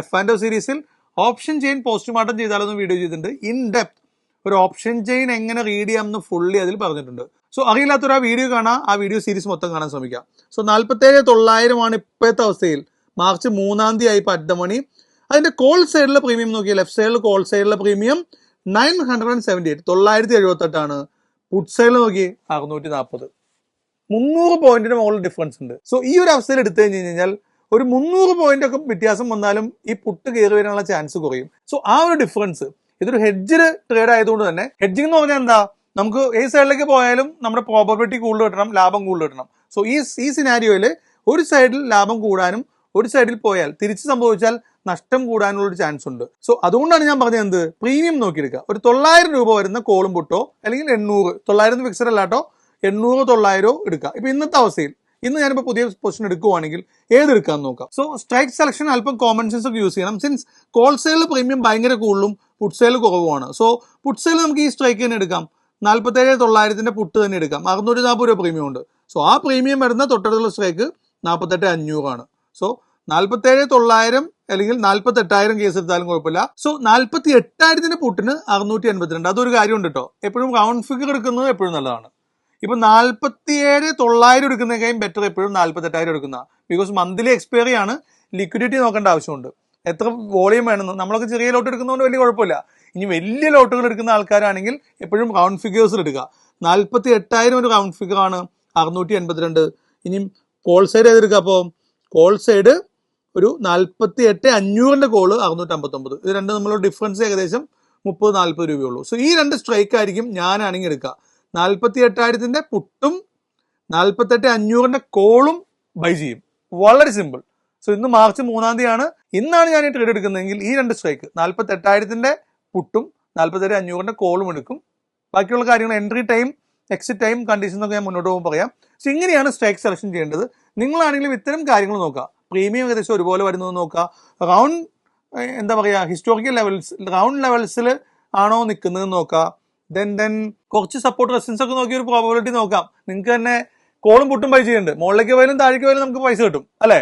F&O സീരീസിൽ ഓപ്ഷൻ ചെയിൻ പോസ്റ്റ്മോർട്ടം ചെയ്താലൊന്നും വീഡിയോ ചെയ്തിട്ടുണ്ട്. ഇൻ ഡെപ്ത് ഒരു ഓപ്ഷൻ ചെയിൻ എങ്ങനെ റീഡ് ചെയ്യാമെന്ന് ഫുള്ളി അതിൽ പറഞ്ഞിട്ടുണ്ട്. സോ അറിയില്ലാത്തൊരു ആ വീഡിയോ കാണാം, ആ വീഡിയോ സീരീസ് മൊത്തം കാണാൻ ശ്രമിക്കാം. സോ 47,900 ഇപ്പോഴത്തെ അവസ്ഥയിൽ മാർച്ച് 3-ാം തീയതി ആയി അറ്റ് ദ മണി. അതിന്റെ കോൾ സൈഡിലെ പ്രീമിയം നോക്കിയാൽ ലെഫ്റ്റ് സൈഡിൽ കോൾ സൈഡിലെ പ്രീമിയം 978, 978 പുട്ട് സൈഡിൽ നോക്കി 640, 300 പോയിന്റിന് മുകളിൽ ഡിഫറൻസ് ഉണ്ട്. സോ ഈ ഒരു അവസ്ഥയിൽ എടുത്തു കഴിഞ്ഞാൽ ഒരു 300 പോയിന്റ് ഒക്കെ വ്യത്യാസം വന്നാലും ഈ പുട്ട് കയറി വരാനുള്ള ചാൻസ് കുറയും. സോ ആ ഒരു ഡിഫറൻസ്, ഇതൊരു ഹെഡ്ജിൽ ട്രേഡ് ആയതുകൊണ്ട് തന്നെ, ഹെഡ്ജിംഗ് എന്ന് പറഞ്ഞാൽ എന്താ, നമുക്ക് ഏത് സൈഡിലേക്ക് പോയാലും നമ്മുടെ പ്രോബബിലിറ്റി കൂടുതൽ കിട്ടണം, ലാഭം കൂടുതൽ കിട്ടണം. സോ ഈ സിനാരിയോയിൽ ഒരു സൈഡിൽ ലാഭം കൂടാനും ഒരു സൈഡിൽ പോയാൽ തിരിച്ച് സംഭവിച്ചാൽ നഷ്ടം കൂടാനുള്ള ഒരു ചാൻസ് ഉണ്ട്. സോ അതുകൊണ്ടാണ് ഞാൻ പറഞ്ഞത് എന്ത്, പ്രീമിയം നോക്കിയെടുക്കുക. ഒരു 900 രൂപ വരുന്ന കോളും പുട്ടോ, അല്ലെങ്കിൽ 800, 900 ഫിക്സഡ് അല്ലാട്ടോ, 800, 900 എടുക്കുക. ഇപ്പൊ ഇന്നത്തെ അവസ്ഥയിൽ ഇന്ന് ഞാനിപ്പോൾ പുതിയ പൊസിഷൻ എടുക്കുവാണെങ്കിൽ ഏതെടുക്കാന്ന് നോക്കാം. സോ സ്ട്രൈക്ക് സെലക്ഷൻ അല്പം കോമൺ സെൻസ് ഒക്കെ യൂസ് ചെയ്യണം. സിൻസ് കോൾ സെയിൽ പ്രീമിയം ഭയങ്കര കൂടുതലും പുട്ട് സെയിൽ കുറവുമാണ്. സോ പുട്ട് സെയിൽ നമുക്ക് ഈ സ്ട്രൈക്ക് തന്നെ എടുക്കാം. 47,900 പുട്ട് തന്നെ എടുക്കാം. 640 രൂപ പ്രീമിയം ഉണ്ട്. സോ ആ പ്രീമിയം വരുന്ന തൊട്ടടുത്തുള്ള സ്ട്രൈക്ക് 48,500 സോ 47,900 അല്ലെങ്കിൽ 48,000 കേസ് എടുത്താലും കുഴപ്പമില്ല. സോ 48,000 പുട്ടിന് 682. അതൊരു കാര്യമുണ്ട് കേട്ടോ. എപ്പോഴും റൗണ്ട് ഫിഗർ എടുക്കുന്നത് എപ്പോഴും നല്ലതാണ്. ഇപ്പൊ 47,900 എടുക്കുന്നതിനേക്കാളും ബെറ്റർ എപ്പോഴും 48,000 എടുക്കുന്ന. ബിക്കോസ് മന്ത്ലി എക്സ്പയറി ആണ്, ലിക്വിഡിറ്റി നോക്കേണ്ട ആവശ്യമുണ്ട്. എത്ര വോളിയം വേണമെന്ന്. നമ്മളൊക്കെ ചെറിയ ലോട്ട് എടുക്കുന്നതുകൊണ്ട് വലിയ കുഴപ്പമില്ല. ഇനി വലിയ ലോട്ടുകൾ എടുക്കുന്ന ആൾക്കാരാണെങ്കിൽ എപ്പോഴും റൗണ്ട് ഫിഗേഴ്സിൽ എടുക്കുക. 48,000 ഒരു റൗണ്ട് ഫിഗർ ആണ്, 682. ഇനിയും കോൾ സൈഡ് ഏതെടുക്കുക? അപ്പോൾ കോൾ സൈഡ് ഒരു 48,500 കോള് 659. ഇത് രണ്ട് നമ്മളുടെ ഡിഫറൻസ് ഏകദേശം 30-40 രൂപയുള്ളൂ. സോ ഈ രണ്ട് സ്ട്രൈക്ക് ആയിരിക്കും ഞാനാണെങ്കിൽ എടുക്കുക. 48,000 പുട്ടും 48,500 കോളും ബൈ ചെയ്യും. വളരെ സിമ്പിൾ. സോ ഇന്ന് മാർച്ച് 3-ാം തീയതിയാണ്. ഇന്നാണ് ഞാൻ ഈ ട്രേഡ് എടുക്കുന്നതെങ്കിൽ ഈ രണ്ട് സ്ട്രൈക്ക് 48,000 പുട്ടും 47,500 കോളും എടുക്കും. ബാക്കിയുള്ള കാര്യങ്ങൾ entry time, exit time, conditions ഒക്കെ ഞാൻ മുന്നോട്ട് പോകുമ്പോൾ പറയാം. സോ ഇങ്ങനെയാണ് സ്ട്രൈക്ക് സെലക്ഷൻ ചെയ്യേണ്ടത്. നിങ്ങളാണെങ്കിലും ഇത്തരം കാര്യങ്ങൾ നോക്കുക. പ്രീമിയം ഏകദേശം ഒരുപോലെ വരുന്നത് നോക്കുക. റൗണ്ട് എന്താ പറയുക, ഹിസ്റ്റോറിക്കൽ ലെവൽസ്, റൗണ്ട് ലെവൽസിൽ ആണോ നിൽക്കുന്നത് നോക്കുക. ദെൻ കുറച്ച് സപ്പോർട്ട് റെസിസ്റ്റൻസ് ഒക്കെ നോക്കി ഒരു പ്രോബബിലിറ്റി നോക്കാം. നിങ്ങൾക്ക് തന്നെ കോളും പുട്ടും ബൈ ചെയ്യുന്നുണ്ട്. മുകളിലേക്ക് പോയാലും താഴേക്ക് പോയാലും നമുക്ക് പൈസ കിട്ടും അല്ലേ?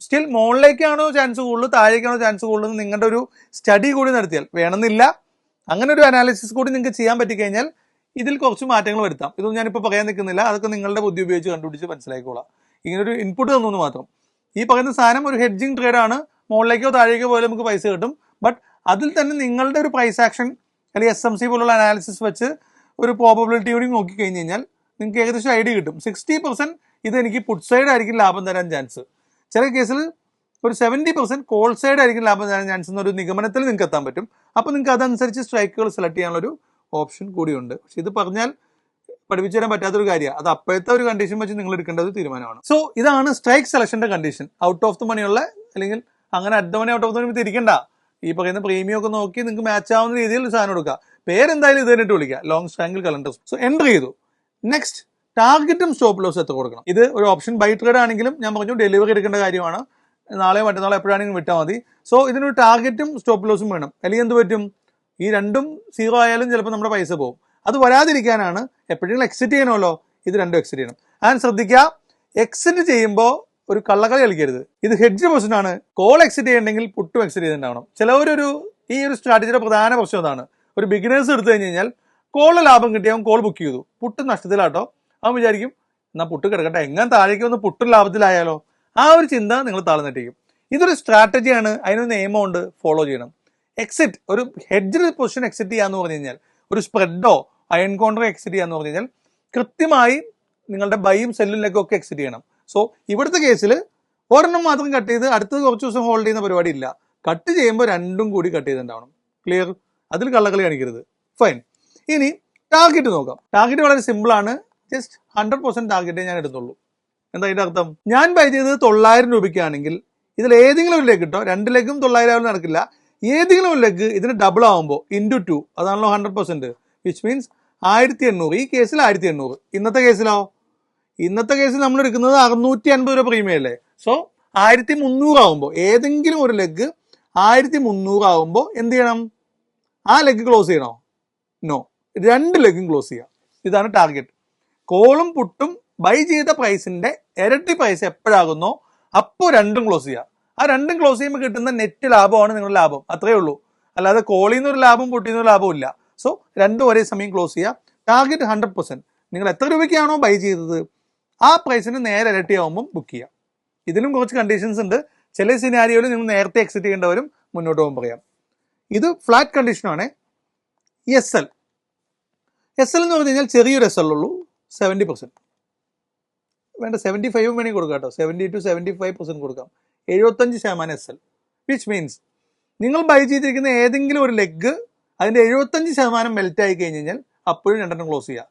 സ്റ്റിൽ മുകളിലേക്കാണോ ചാൻസ് കൂടുതൽ താഴേക്കാണോ ചാൻസ് കൂടുതൽ നിങ്ങളുടെ ഒരു സ്റ്റഡി കൂടി നടത്തിയാൽ, വേണമെന്നില്ല, അങ്ങനെ ഒരു അനാലിസിസ് കൂടി നിങ്ങൾക്ക് ചെയ്യാൻ പറ്റിക്കഴിഞ്ഞാൽ ഇതിൽ കുറച്ച് മാറ്റങ്ങൾ വരുത്താം. ഇതൊന്നും ഞാനിപ്പോൾ പറയാൻ നിൽക്കുന്നില്ല, അതൊക്കെ നിങ്ങളുടെ ബുദ്ധി ഉപയോഗിച്ച് കണ്ടുപിടിച്ച് മനസ്സിലാക്കിക്കോളാം. ഇങ്ങനൊരു ഇൻപുട്ട് തന്നു മാത്രം. ഈ പറയുന്ന സാധനം ഒരു ഹെഡ്ജിങ് ട്രേഡാണ്. മുകളിലേക്കോ താഴേക്കോ പോയാലും നമുക്ക് പൈസ കിട്ടും. ബട്ട് അതിൽ തന്നെ നിങ്ങളുടെ ഒരു പ്രൈസ് ആക്ഷൻ അല്ലെങ്കിൽ SMC പോലുള്ള അനാലിസിസ് വെച്ച് ഒരു പ്രോബബിലിറ്റി കൂടി നോക്കി കഴിഞ്ഞ് കഴിഞ്ഞാൽ നിങ്ങൾക്ക് ഏകദേശം ഐഡിയ കിട്ടും. 60% ഇത് എനിക്ക് പുട്ട് സൈഡ് ആയിരിക്കും ലാഭം തരാൻ ചാൻസ്, ചില കേസിൽ ഒരു 70% കോൾ സൈഡ് ആയിരിക്കും ലാഭം തരാൻ ചാൻസ് എന്നൊരു നിഗമനത്തിൽ നിങ്ങൾക്ക് എത്താൻ പറ്റും. അപ്പോൾ നിങ്ങൾക്ക് അതനുസരിച്ച് സ്ട്രൈക്കുകൾ സെലക്ട് ചെയ്യാനുള്ളൊരു ഓപ്ഷൻ കൂടിയുണ്ട്. പക്ഷെ ഇത് പറഞ്ഞാൽ പഠിപ്പിച്ചു തരാൻ പറ്റാത്തൊരു കാര്യമാണ്. അത് അപ്പോഴത്തെ ഒരു കണ്ടീഷൻ വെച്ച് നിങ്ങൾ എടുക്കേണ്ട ഒരു തീരുമാനമാണ്. സോ ഇതാണ് സ്ട്രൈക്ക് സെലക്ഷന്റെ കണ്ടീഷൻ. ഔട്ട് ഓഫ് ദ മണിയുള്ള, അല്ലെങ്കിൽ അങ്ങനെ at the money out of the money തിരിക്കണ്ട. ഈ പറയുന്ന പ്രീമിയം ഒക്കെ നോക്കി നിങ്ങൾക്ക് മാച്ച് ആവുന്ന രീതിയിൽ സാധനം എടുക്കുക. പേരെന്തായാലും ഇത് തന്നിട്ട് വിളിക്കുക, long strangle calendar. So enter ചെയ്തു. നെക്സ്റ്റ്, ടാർഗറ്റും സ്റ്റോപ്പ് ലോസ് എത്ര കൊടുക്കണം. ഇത് ഒരു ഓപ്ഷൻ ബൈ ട്രേഡ് ആണെങ്കിലും ഞാൻ പറഞ്ഞു ഡെലിവറി എടുക്കേണ്ട കാര്യമാണ്. നാളെയോ മറ്റന്നാളോ എപ്പോഴാണെങ്കിലും വിട്ടാൽ മതി. സോ ഇതിനൊരു ടാർഗറ്റും സ്റ്റോപ്പ് ലോസും വേണം. അല്ലെങ്കിൽ എന്ത് പറ്റും, ഈ രണ്ടും 0 ആയാലും ചിലപ്പോൾ നമ്മുടെ പൈസ പോകും. അത് വരാതിരിക്കാനാണ് എപ്പോഴെങ്കിലും എക്സിറ്റ് ചെയ്യണമല്ലോ, ഇത് രണ്ടും എക്സിറ്റ് ചെയ്യണം. ഞാൻ ശ്രദ്ധിക്കുക, എക്സിറ്റ് ചെയ്യുമ്പോൾ ഒരു കള്ളക്കളി കളിക്കരുത്. ഇത് ഹെഡ്ജ് പൊസിഷൻ ആണ്. കോൾ എക്സിറ്റ് ചെയ്യണമെങ്കിൽ പുട്ടും എക്സിറ്റ് ചെയ്തിട്ടുണ്ടാവണം. ചിലവരൊരു ഈ ഒരു സ്ട്രാറ്റജിയുടെ പ്രധാന പ്രശ്നം അതാണ്. ഒരു ബിഗിനേഴ്സ് എടുത്തു കഴിഞ്ഞ് കഴിഞ്ഞാൽ കോളിൽ ലാഭം കിട്ടിയവൻ കോൾ ബുക്ക് ചെയ്തു, പുട്ട് നഷ്ടത്തിലാട്ടോ. അവൻ വിചാരിക്കും എന്നാൽ പുട്ട് കിടക്കട്ടെ, എങ്ങനെ താഴേക്ക് വന്ന് പുട്ടും ലാഭത്തിലായാലോ. ആ ഒരു ചിന്ത നിങ്ങൾ താഴ്ന്നിട്ടേക്കും. ഇതൊരു സ്ട്രാറ്റജിയാണ്, അതിനൊരു നിയമമുണ്ട്, ഫോളോ ചെയ്യണം. എക്സിറ്റ്, ഒരു ഹെഡ്ജ് പൊസിഷൻ എക്സിറ്റ് ചെയ്യാന്ന് പറഞ്ഞു കഴിഞ്ഞാൽ, ഒരു സ്പ്രെഡോ അയൺ കോൺട്രോ എക്സിറ്റ് ചെയ്യാന്ന് പറഞ്ഞു കഴിഞ്ഞാൽ കൃത്യമായി നിങ്ങളുടെ ബൈയും സെല്ലും ലെഗും ഒക്കെ എക്സിറ്റ് ചെയ്യണം. സോ ഇവിടുത്തെ കേസിൽ ഒരെണ്ണം മാത്രം കട്ട് ചെയ്ത് അടുത്തത് കുറച്ച് ദിവസം ഹോൾഡ് ചെയ്യുന്ന പരിപാടി ഇല്ല. കട്ട് ചെയ്യുമ്പോൾ രണ്ടും കൂടി കട്ട് ചെയ്തിട്ടുണ്ടാവണം. ക്ലിയർ? അതിൽ കള്ളക്കളി കാണിക്കരുത്. ഫൈൻ. ഇനി ടാർഗറ്റ് നോക്കാം. ടാർഗറ്റ് വളരെ സിമ്പിൾ ആണ്. ജസ്റ്റ് 100% ടാർഗറ്റേ ഞാൻ എടുത്തുള്ളൂ. എന്താ അതിന്റെ അർത്ഥം? ഞാൻ ബൈ ചെയ്തത് 900 രൂപയ്ക്കാണെങ്കിൽ ഇതിൽ ഏതെങ്കിലും ഒരു ലെഗ് കിട്ടോ, 2 ലെഗും 900 ആയാലും നടക്കില്ല. ഏതെങ്കിലും ഒരു ലെഗ് ഇതിന് ഡബിൾ ആവുമ്പോൾ × 2, അതാണല്ലോ 100%, വിച്ച് മീൻസ് 1800. ഈ കേസിൽ 1800. ഇന്നത്തെ കേസിൽ നമ്മൾ എടുക്കുന്നത് 650 രൂപ പ്രീമിയം അല്ലേ. സോ 1300 ആവുമ്പോൾ, ഏതെങ്കിലും ഒരു ലെഗ് 1300 ആവുമ്പോൾ എന്ത് ചെയ്യണം? ആ ലെഗ് ക്ലോസ് ചെയ്യണോ? നോ, 2 ലെഗും ക്ലോസ് ചെയ്യുക. ഇതാണ് ടാർഗറ്റ്. കോളും പുട്ടും ബൈ ചെയ്ത പ്രൈസിന്റെ ഇരട്ടി പ്രൈസ് എപ്പോഴാകുന്നോ അപ്പോൾ രണ്ടും ക്ലോസ് ചെയ്യുക. ആ രണ്ടും ക്ലോസ് ചെയ്യുമ്പോൾ കിട്ടുന്ന നെറ്റ് ലാഭമാണ് നിങ്ങളുടെ ലാഭം. അത്രേ ഉള്ളൂ. അല്ലാതെ കോളിൽ നിന്നൊരു ലാഭം പുട്ടിൽ നിന്നൊരു ലാഭവും ഇല്ല. സോ രണ്ടും ഒരേ സമയം ക്ലോസ് ചെയ്യുക. ടാർഗറ്റ് 100%. നിങ്ങൾ എത്ര രൂപയ്ക്കാണോ ബൈ ചെയ്തത് ആ പ്രൈസിന് നേരെ ഇരട്ടിയാവുമ്പം ബുക്ക് ചെയ്യുക. ഇതിലും കുറച്ച് കണ്ടീഷൻസ് ഉണ്ട്. ചില സിനാരിയോയിൽ നിങ്ങൾ നേരത്തെ എക്സിറ്റ് ചെയ്യേണ്ടവരും മുന്നോട്ട് പോകുമ്പോൾ പറയാം. ഇത് ഫ്ലാറ്റ് കണ്ടീഷനാണ്. SL എന്ന് പറഞ്ഞു കഴിഞ്ഞാൽ ചെറിയൊരു SL ഉള്ളൂ. 70% വേണ്ട, 75 വേണമെങ്കിൽ കൊടുക്കാം കേട്ടോ. 70 to 75% കൊടുക്കാം. 75% SL, വിച്ച് മീൻസ് നിങ്ങൾ ബൈ ചെയ്തിരിക്കുന്ന ഏതെങ്കിലും ഒരു ലെഗ് അതിൻ്റെ 75% മെൽറ്റ് ആയി കഴിഞ്ഞ് കഴിഞ്ഞാൽ അപ്പോഴും രണ്ടെണ്ണം ക്ലോസ് ചെയ്യുക.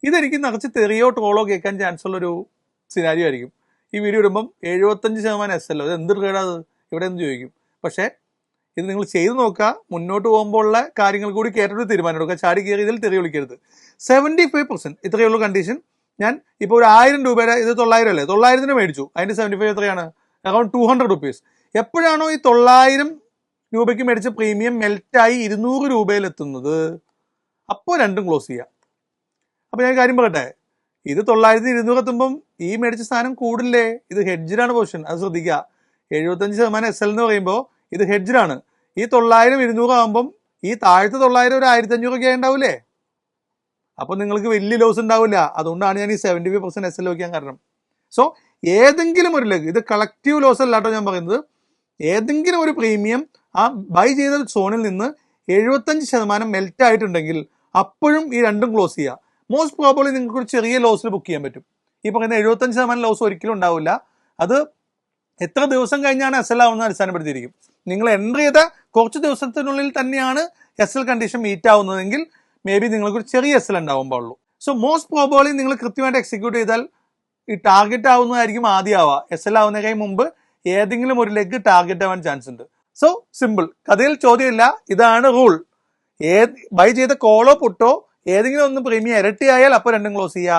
ഇതെനിക്ക് നിറച്ച് തെറിയോ ട്രോളോ കേൾക്കാൻ ചാൻസ് ഉള്ളൊരു സിനാരിയോ ആയിരിക്കും. ഈ വീഡിയോ ഇടുമ്പം 75% SL, ഇത് എന്ത് ട്രേഡാത് ഇവിടെ എന്ന് ചോദിക്കും. പക്ഷേ ഇത് നിങ്ങൾ ചെയ്ത് നോക്കുക. മുന്നോട്ട് പോകുമ്പോൾ ഉള്ള കാര്യങ്ങൾ കൂടി കേട്ടിട്ട് തീരുമാനം എടുക്കുക. ചാടി കയറി ഇതിൽ തെറി വിളിക്കരുത്. 75% ഇത്രയേ ഉള്ളൂ കണ്ടീഷൻ. ഞാൻ ഇപ്പോൾ ഒരു 1000 രൂപയുടെ, ഇത് 900 അല്ലേ, 900 മേടിച്ചു. അതിൻ്റെ 75 എത്രയാണ്? Around 200 rupees. എപ്പോഴാണോ ഈ 900 രൂപയ്ക്ക് മേടിച്ച പ്രീമിയം മെൽറ്റായി 200 രൂപയിൽ എത്തുന്നത് അപ്പോൾ രണ്ടും ക്ലോസ് ചെയ്യുക. അപ്പോൾ ഞാൻ കാര്യം പറയട്ടെ, ഇത് 900 200 എത്തുമ്പം ഈ മേടിച്ച സാധനം കൂടില്ലേ? ഇത് ഹെഡ്ജിലാണ് പൊസിഷൻ, അത് ശ്രദ്ധിക്കുക. 75% SL എന്ന് പറയുമ്പോൾ ഇത് ഹെഡ്ജിലാണ്. ഈ 900 200 ആകുമ്പം ഈ താഴത്തെ 900 ഒരു 1500 ഒക്കെ ഉണ്ടാവില്ലേ? അപ്പോൾ നിങ്ങൾക്ക് വലിയ ലോസ് ഉണ്ടാവില്ല. അതുകൊണ്ടാണ് ഞാൻ ഈ 75% SL വയ്ക്കാൻ കാരണം. സോ ഏതെങ്കിലും ഒരു ലെഗ്, ഇത് കളക്റ്റീവ് ലോസ് അല്ലാട്ടോ ഞാൻ പറയുന്നത്, ഏതെങ്കിലും ഒരു പ്രീമിയം ആ ബൈ ചെയ്ത സോണിൽ നിന്ന് 75% മെൽറ്റ് ആയിട്ടുണ്ടെങ്കിൽ അപ്പോഴും ഈ രണ്ടും ക്ലോസ് ചെയ്യുക. മോസ്റ്റ് പ്രോബബ്ലി നിങ്ങൾക്ക് ഒരു ചെറിയ ലോസിൽ ബുക്ക് ചെയ്യാൻ പറ്റും. ഈ പറയുന്ന 75% ലോസ് ഒരിക്കലും ഉണ്ടാവില്ല. അത് എത്ര ദിവസം കഴിഞ്ഞാണ് SL ആവുന്നത് അടിസ്ഥാനപ്പെടുത്തിയിരിക്കും. നിങ്ങൾ എൻട്രി ചെയ്ത കുറച്ച് ദിവസത്തിനുള്ളിൽ തന്നെയാണ് SL കണ്ടീഷൻ മീറ്റ് ആവുന്നതെങ്കിൽ മേ ബി നിങ്ങൾക്കൊരു ചെറിയ SL ഉണ്ടാവുമ്പോൾ ഉള്ളൂ. സോ മോസ്റ്റ് പ്രോബബ്ലി നിങ്ങൾ കൃത്യമായിട്ട് എക്സിക്യൂട്ട് ചെയ്താൽ ഈ ടാർഗറ്റ് ആവുന്നതായിരിക്കും ആദ്യം ആവുക. SL ആവുന്നതിന് മുമ്പ് ഏതെങ്കിലും ഒരു ലെഗ് ടാർഗറ്റ് ആവാൻ ചാൻസ് ഉണ്ട്. സോ സിമ്പിൾ, കഥയിൽ ചോദ്യമില്ല, ഇതാണ് റൂൾ. ബൈ ചെയ്ത കോളോ പുട്ടോ ഏതെങ്കിലും ഒന്ന് പ്രീമിയം ഇരട്ടിയായാൽ അപ്പോൾ രണ്ടും ക്ലോസ് ചെയ്യുക.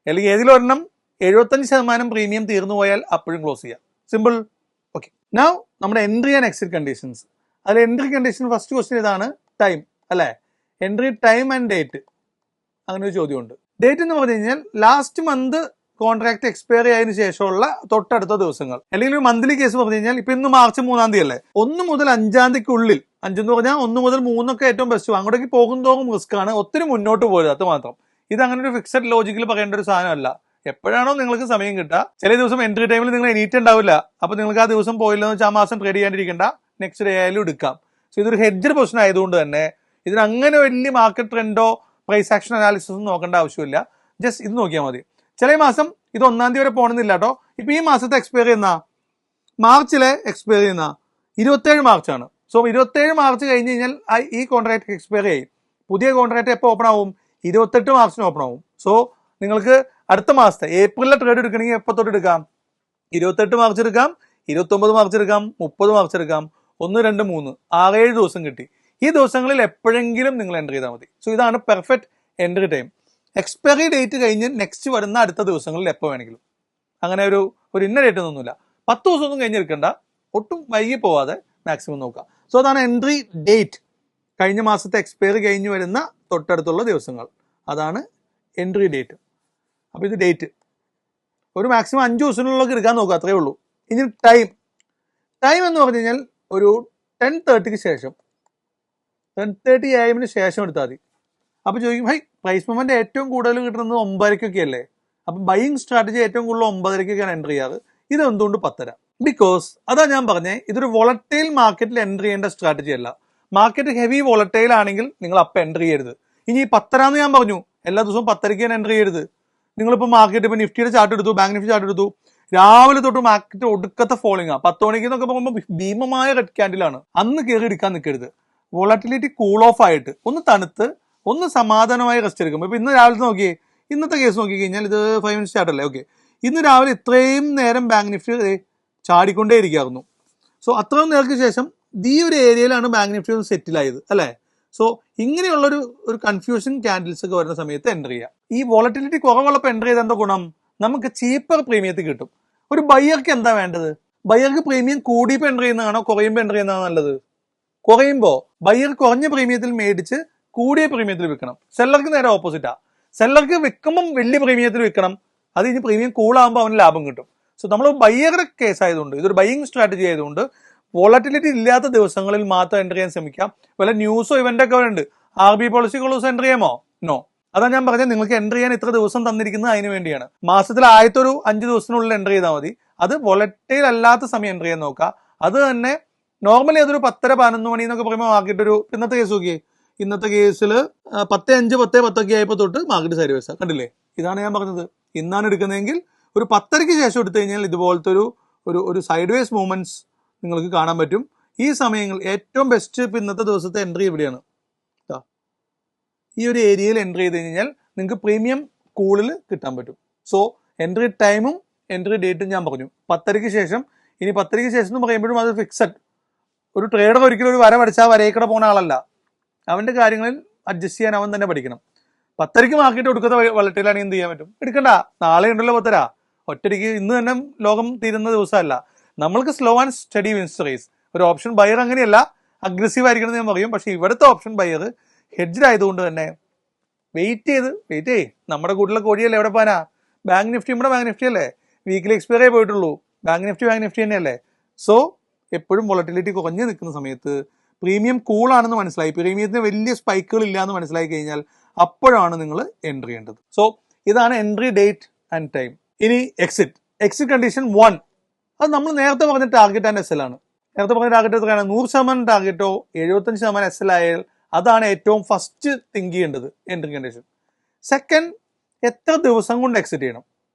അല്ലെങ്കിൽ ഏതെങ്കിലും ഒരെണ്ണം 75% പ്രീമിയം തീർന്നു പോയാൽ അപ്പോഴും ക്ലോസ് ചെയ്യുക. സിമ്പിൾ. ഓക്കെ, നൗ നമ്മുടെ എൻട്രി ആൻഡ് എക്സിറ്റ് കണ്ടീഷൻസ്. അതിൽ എൻട്രി കണ്ടീഷൻ ഫസ്റ്റ് ക്വസ്റ്റ്യൻ ഇതാണ്, ടൈം അല്ലേ. എൻട്രി ടൈം ആൻഡ് ഡേറ്റ്, അങ്ങനെ ഒരു ചോദ്യമുണ്ട്. ഡേറ്റ് എന്ന് പറഞ്ഞു കഴിഞ്ഞാൽ ലാസ്റ്റ് മന്ത് കോൺട്രാക്ട് എക്സ്പയർ ആയതിനു ശേഷമുള്ള തൊട്ടടുത്ത ദിവസങ്ങൾ. അല്ലെങ്കിൽ ഒരു മന്ത്ലി കേസ് പറഞ്ഞു കഴിഞ്ഞാൽ ഇപ്പൊ ഇന്ന് മാർച്ച് 3 അല്ലേ, 1 മുതൽ 5 തീയതിക്കുള്ളിൽ, 5 എന്ന് പറഞ്ഞാൽ 1 മുതൽ 3 ഏറ്റവും ബെസ്റ്റ്, അങ്ങോട്ടേക്ക് പോകുന്തോറും റിസ്ക് ആണ്, ഒത്തിരി മുന്നോട്ട് പോയത്, അത് മാത്രം. ഇത് അങ്ങനെ ഒരു ഫിക്സഡ് ലോജിക്കിൽ പറയേണ്ട ഒരു സാധനമല്ല. എപ്പോഴാണോ നിങ്ങൾക്ക് സമയം കിട്ടുക, ചില ദിവസം എൻട്രി ടൈമിൽ നിങ്ങൾ എണീറ്റ് ഉണ്ടാവില്ല, അപ്പൊ നിങ്ങൾക്ക് ആ ദിവസം പോയില്ലെന്ന് വെച്ചാൽ ആ മാസം ട്രേഡ് ചെയ്യാണ്ടിരിക്കേണ്ട, നെക്സ്റ്റ് ഡേ ആയാലും എടുക്കാം. സോ ഇതൊരു ഹെഡ്ജർ പൊസിഷൻ ആയതുകൊണ്ട് തന്നെ ഇതിന് അങ്ങനെ വലിയ മാർക്കറ്റ് ട്രെൻഡോ പ്രൈസ് ആക്ഷൻ അനാലിസിസ് നോക്കേണ്ട ആവശ്യമില്ല. ജസ്റ്റ് ഇത് നോക്കിയാൽ മതി. ചില മാസം ഇത് 1 തീയതി വരെ പോകണമെന്നില്ല കേട്ടോ. ഇപ്പൊ ഈ മാസത്തെ എക്സ്പയർ ചെയ്യുന്ന മാർച്ചിലെ എക്സ്പയർ ചെയ്യുന്ന 27 മാർച്ചാണ്. സോ 27 മാർച്ച് കഴിഞ്ഞ് കഴിഞ്ഞാൽ ഈ കോൺട്രാക്ട് എക്സ്പയർ ചെയ്യും. പുതിയ കോൺട്രാക്ട് എപ്പോൾ ഓപ്പൺ ആവും? 28 മാർച്ചിന് ഓപ്പൺ ആവും. സോ നിങ്ങൾക്ക് അടുത്ത മാസത്തെ ഏപ്രിലിലെ ട്രേഡ് എടുക്കണമെങ്കിൽ എപ്പോൾ തൊട്ട് എടുക്കാം? 28 മാർച്ച് എടുക്കാം, 29 മാർച്ച് എടുക്കാം, 30 മാർച്ച് എടുക്കാം, 1, 2, 3, 6-7 ദിവസം കിട്ടി. ഈ ദിവസങ്ങളിൽ എപ്പോഴെങ്കിലും നിങ്ങൾ എൻട്രി ചെയ്താൽ മതി. സോ ഇതാണ് perfect entry time. Expiry date കഴിഞ്ഞ് നെക്സ്റ്റ് വരുന്ന അടുത്ത ദിവസങ്ങളിൽ എപ്പോൾ വേണമെങ്കിലും, അങ്ങനെ ഒരു ഇന്ന ഡേറ്റ് ഒന്നുമില്ല. 10 ദിവസമൊന്നും കഴിഞ്ഞെടുക്കണ്ട, ഒട്ടും വൈകി പോവാതെ മാക്സിമം നോക്കുക. സോ അതാണ് എൻട്രി ഡേറ്റ്. കഴിഞ്ഞ മാസത്തെ എക്സ്പയറി കഴിഞ്ഞ് വരുന്ന തൊട്ടടുത്തുള്ള ദിവസങ്ങൾ, അതാണ് എൻട്രി ഡേറ്റ്. അപ്പോൾ ഇത് ഡേറ്റ് ഒരു മാക്സിമം 5 ദിവസത്തിനുള്ളിൽ എടുക്കാൻ നോക്കുക, അത്രയേ ഉള്ളൂ. ഇനി ടൈം എന്ന് പറഞ്ഞു കഴിഞ്ഞാൽ ഒരു 10:30 ശേഷം, 10:30 AM ശേഷം എടുത്താൽ മതി. അപ്പോൾ ചോദിക്കും, പ്രൈസ് മൂവ്മെന്റ് ഏറ്റവും കൂടുതൽ കിട്ടുന്നത് 9:00 അല്ലേ, അപ്പം ബൈയിങ് സ്ട്രാറ്റജി ഏറ്റവും കൂടുതൽ 9:30 എൻട്രി ചെയ്യാറ്. ഇത് എന്തുകൊണ്ട് 10:30? ബിക്കോസ് അതാ ഞാൻ പറഞ്ഞേ, ഇതൊരു വോളറ്റൈൽ മാർക്കറ്റിൽ എൻട്രി ചെയ്യേണ്ട സ്ട്രാറ്റജി അല്ല. മാർക്കറ്റ് ഹെവി വോളറ്റൈൽ ആണെങ്കിൽ നിങ്ങൾ അപ്പം എൻട്രി ചെയ്യരുത്. ഇനി 10:30 ഞാൻ പറഞ്ഞു, എല്ലാ ദിവസവും 10:30 എൻട്രി ചെയ്യരുത്. നിങ്ങളിപ്പോൾ മാർക്കറ്റ് ഇപ്പോൾ നിഫ്റ്റിയുടെ ചാർട്ട് എടുത്തു, ബാങ്ക് നിഫ്റ്റി ചാർട്ട് എടുത്തു, രാവിലെ തൊട്ട് മാർക്കറ്റ് ഒടുക്കത്തെ ഫോളിംഗ് 10 മണിക്ക് എന്നൊക്കെ പറയുമ്പോൾ ഭീമമായ റെഡ് ക്യാൻഡിലാണ്. അന്ന് കയറി എടുക്കാൻ നിൽക്കരുത്. വോളറ്റിലിറ്റി കൂൾ ഓഫ് ആയിട്ട് ഒന്ന് തണുത്ത് ഒന്ന് സമാധാനമായി റെസ്റ്റ് എടുക്കുമ്പോൾ, ഇപ്പൊ ഇന്ന് രാവിലെ നോക്കിയേ, ഇന്നത്തെ കേസ് നോക്കി കഴിഞ്ഞാൽ ഇത് 5 മിനിറ്റ് ചാർട്ട് അല്ലേ, ഓക്കെ, ഇന്ന് രാവിലെ ഇത്രയും നേരം ബാങ്ക് നിഫ്റ്റി ചാടിക്കൊണ്ടേ ഇരിക്കായിരുന്നു. സോ അത്രയും നേരത്തിന് ശേഷം ഈ ഒരു ഏരിയയിലാണ് ബാങ്ക് നിഫ്റ്റി ഒന്ന് സെറ്റിലായത് അല്ലേ. സോ ഇങ്ങനെയുള്ളൊരു കൺഫ്യൂഷൻ ക്യാൻഡിൽസ് ഒക്കെ വരുന്ന സമയത്ത് എൻട്രി ചെയ്യുക. ഈ വോളറ്റിലിറ്റി കുറവുള്ളപ്പോൾ എൻട്രി ചെയ്ത എന്താ ഗുണം? നമുക്ക് ചീപ്പർ പ്രീമിയത്തിൽ കിട്ടും. ഒരു ബയ്യർക്ക് എന്താ വേണ്ടത്? ബയ്യർക്ക് പ്രീമിയം കൂടിയപ്പോൾ എൻട്രി ചെയ്യുന്നതാണോ കുറയുമ്പോൾ എൻട്രി ചെയ്യുന്നതാണോ നല്ലത്? കുറയുമ്പോൾ ബയ്യർ കുറഞ്ഞ പ്രീമിയത്തിൽ മേടിച്ച് കൂടിയ പ്രീമിയത്തിൽ വിൽക്കണം. സെല്ലർക്ക് നേരെ ഓപ്പോസിറ്റാ. സെല്ലർക്ക് വിൽക്കുമ്പം വലിയ പ്രീമിയത്തിൽ വിൽക്കണം, അത് ഇനി പ്രീമിയം കൂളാകുമ്പോൾ അവന് ലാഭം കിട്ടും. സോ നമ്മൾ ബയ്യറുടെ കേസ് ആയതുകൊണ്ട്, ഇതൊരു ബയ്യിങ് സ്ട്രാറ്റജി ആയതുകൊണ്ട് വോളറ്റിലിറ്റി ഇല്ലാത്ത ദിവസങ്ങളിൽ മാത്രം എൻട്രി ചെയ്യാൻ ശ്രമിക്കാം. വല്ല ന്യൂസോ ഇവന്റ് ഒക്കെ ഉണ്ട്, RBI പോളിസി ദിവസം എൻട്രി ചെയ്യാമോ? നോ. അതാ ഞാൻ പറഞ്ഞത്, നിങ്ങൾക്ക് എൻട്രി ചെയ്യാൻ ഇത്ര ദിവസം തന്നിരിക്കുന്നത് അതിന് വേണ്ടിയാണ്. മാസത്തിൽ ആദ്യത്തെ ഒരു 5 ദിവസത്തിനുള്ളിൽ എൻട്രി ചെയ്താൽ മതി. അത് വോളറ്റൈൽ അല്ലാത്ത സമയം എൻട്രി ചെയ്യാൻ നോക്കുക. അത് തന്നെ നോർമലി അതൊരു 10-11 മണി എന്നൊക്കെ പറയുമ്പോൾ മാർക്കറ്റ് ഒരു, ഇന്നത്തെ കേസ് നോക്കിയേ, ഇന്നത്തെ കേസിൽ 10:05, 10:10 ആയപ്പോൾ തൊട്ട് മാർക്കറ്റ് സൈഡ് വേഴ്സാ, കണ്ടില്ലേ? ഇതാണ് ഞാൻ പറഞ്ഞത്. ഇന്നാണ് എടുക്കുന്നതെങ്കിൽ ഒരു 10:30 ശേഷം എടുത്തു കഴിഞ്ഞാൽ ഇതുപോലത്തെ ഒരു സൈഡ് വേസ് മൂവ്മെന്റ്സ് നിങ്ങൾക്ക് കാണാൻ പറ്റും. ഈ സമയങ്ങൾ ഏറ്റവും ബെസ്റ്റ് ഇപ്പം ഇന്നത്തെ ദിവസത്തെ എൻട്രി എവിടെയാണ്? ഈ ഒരു ഏരിയയിൽ എൻട്രി ചെയ്ത് കഴിഞ്ഞാൽ നിങ്ങൾക്ക് പ്രീമിയം കൂളിൽ കിട്ടാൻ പറ്റും. സോ എൻട്രി ടൈമും എൻട്രി ഡേറ്റും ഞാൻ പറഞ്ഞു 10:30 ശേഷം. ഇനി 10:30 ശേഷം എന്ന് പറയുമ്പോഴും അത് ഫിക്സഡ്. ഒരു ട്രേഡർ ഒരിക്കലും ഒരു വര പഠിച്ചാൽ വരയേക്കടെ പോകുന്ന ആളല്ല. അവന്റെ കാര്യങ്ങളിൽ അഡ്ജസ്റ്റ് ചെയ്യാൻ അവൻ തന്നെ പഠിക്കണം. 10:30 മാർക്കറ്റ് കൊടുക്കുന്ന വളട്ടിലാണെങ്കിൽ എന്ത് ചെയ്യാൻ പറ്റും? എടുക്കണ്ട, നാളെ ഉണ്ടല്ലോ 10:30. ഒറ്റയ്ക്ക് ഇന്ന് തന്നെ ലോകം തീരുന്ന ദിവസമല്ല. നമ്മൾക്ക് slow and steady wins race. ഒരു ഓപ്ഷൻ ബയർ അങ്ങനെയല്ല, അഗ്രസീവ് ആയിരിക്കണം ഞാൻ പറയും. പക്ഷെ ഇവിടുത്തെ ഓപ്ഷൻ ബയർ ഹെഡ്ജഡ് ആയതുകൊണ്ട് തന്നെ വെയിറ്റ് ചെയ്ത് നമ്മുടെ കൂട്ടിലെ കോഴിയല്ലേ എവിടെ പോകാനാ? ബാങ്ക് നിഫ്റ്റി നമ്മുടെ ബാങ്ക് നിഫ്റ്റി അല്ലേ, വീക്കിലി എക്സ്പയർ ആയി പോയിട്ടുള്ളൂ. ബാങ്ക് നിഫ്റ്റി തന്നെയല്ലേ. സോ എപ്പോഴും വോളറ്റിലിറ്റി കുറഞ്ഞു നിൽക്കുന്ന സമയത്ത് പ്രീമിയം കൂളാണെന്ന് മനസ്സിലായി, പ്രീമിയത്തിന് വലിയ സ്പൈക്കുകൾ ഇല്ല എന്ന് മനസ്സിലായി കഴിഞ്ഞാൽ അപ്പോഴാണ് നിങ്ങൾ എൻട്രി ചെയ്യേണ്ടത്. സോ ഇതാണ് എൻട്രി ഡേറ്റ് ആൻഡ് ടൈം. ഇനി എക്സിറ്റ് കണ്ടീഷൻ 1, അത് നമ്മൾ നേരത്തെ പറഞ്ഞ ടാർഗറ്റ് ആൻഡ് SL ആണ്. നേരത്തെ പറഞ്ഞ ടാർഗറ്റ് എത്രയാണ്? 100% ടാർഗറ്റോ 75% SL ആയാൽ അതാണ് ഏറ്റവും ഫസ്റ്റ് തിങ്ക് ചെയ്യേണ്ടത് എൻട്രി കണ്ടീഷൻ. സെക്കൻഡ്, എത്ര ദിവസം കൊണ്ട് എക്സിറ്റ് ചെയ്യണം,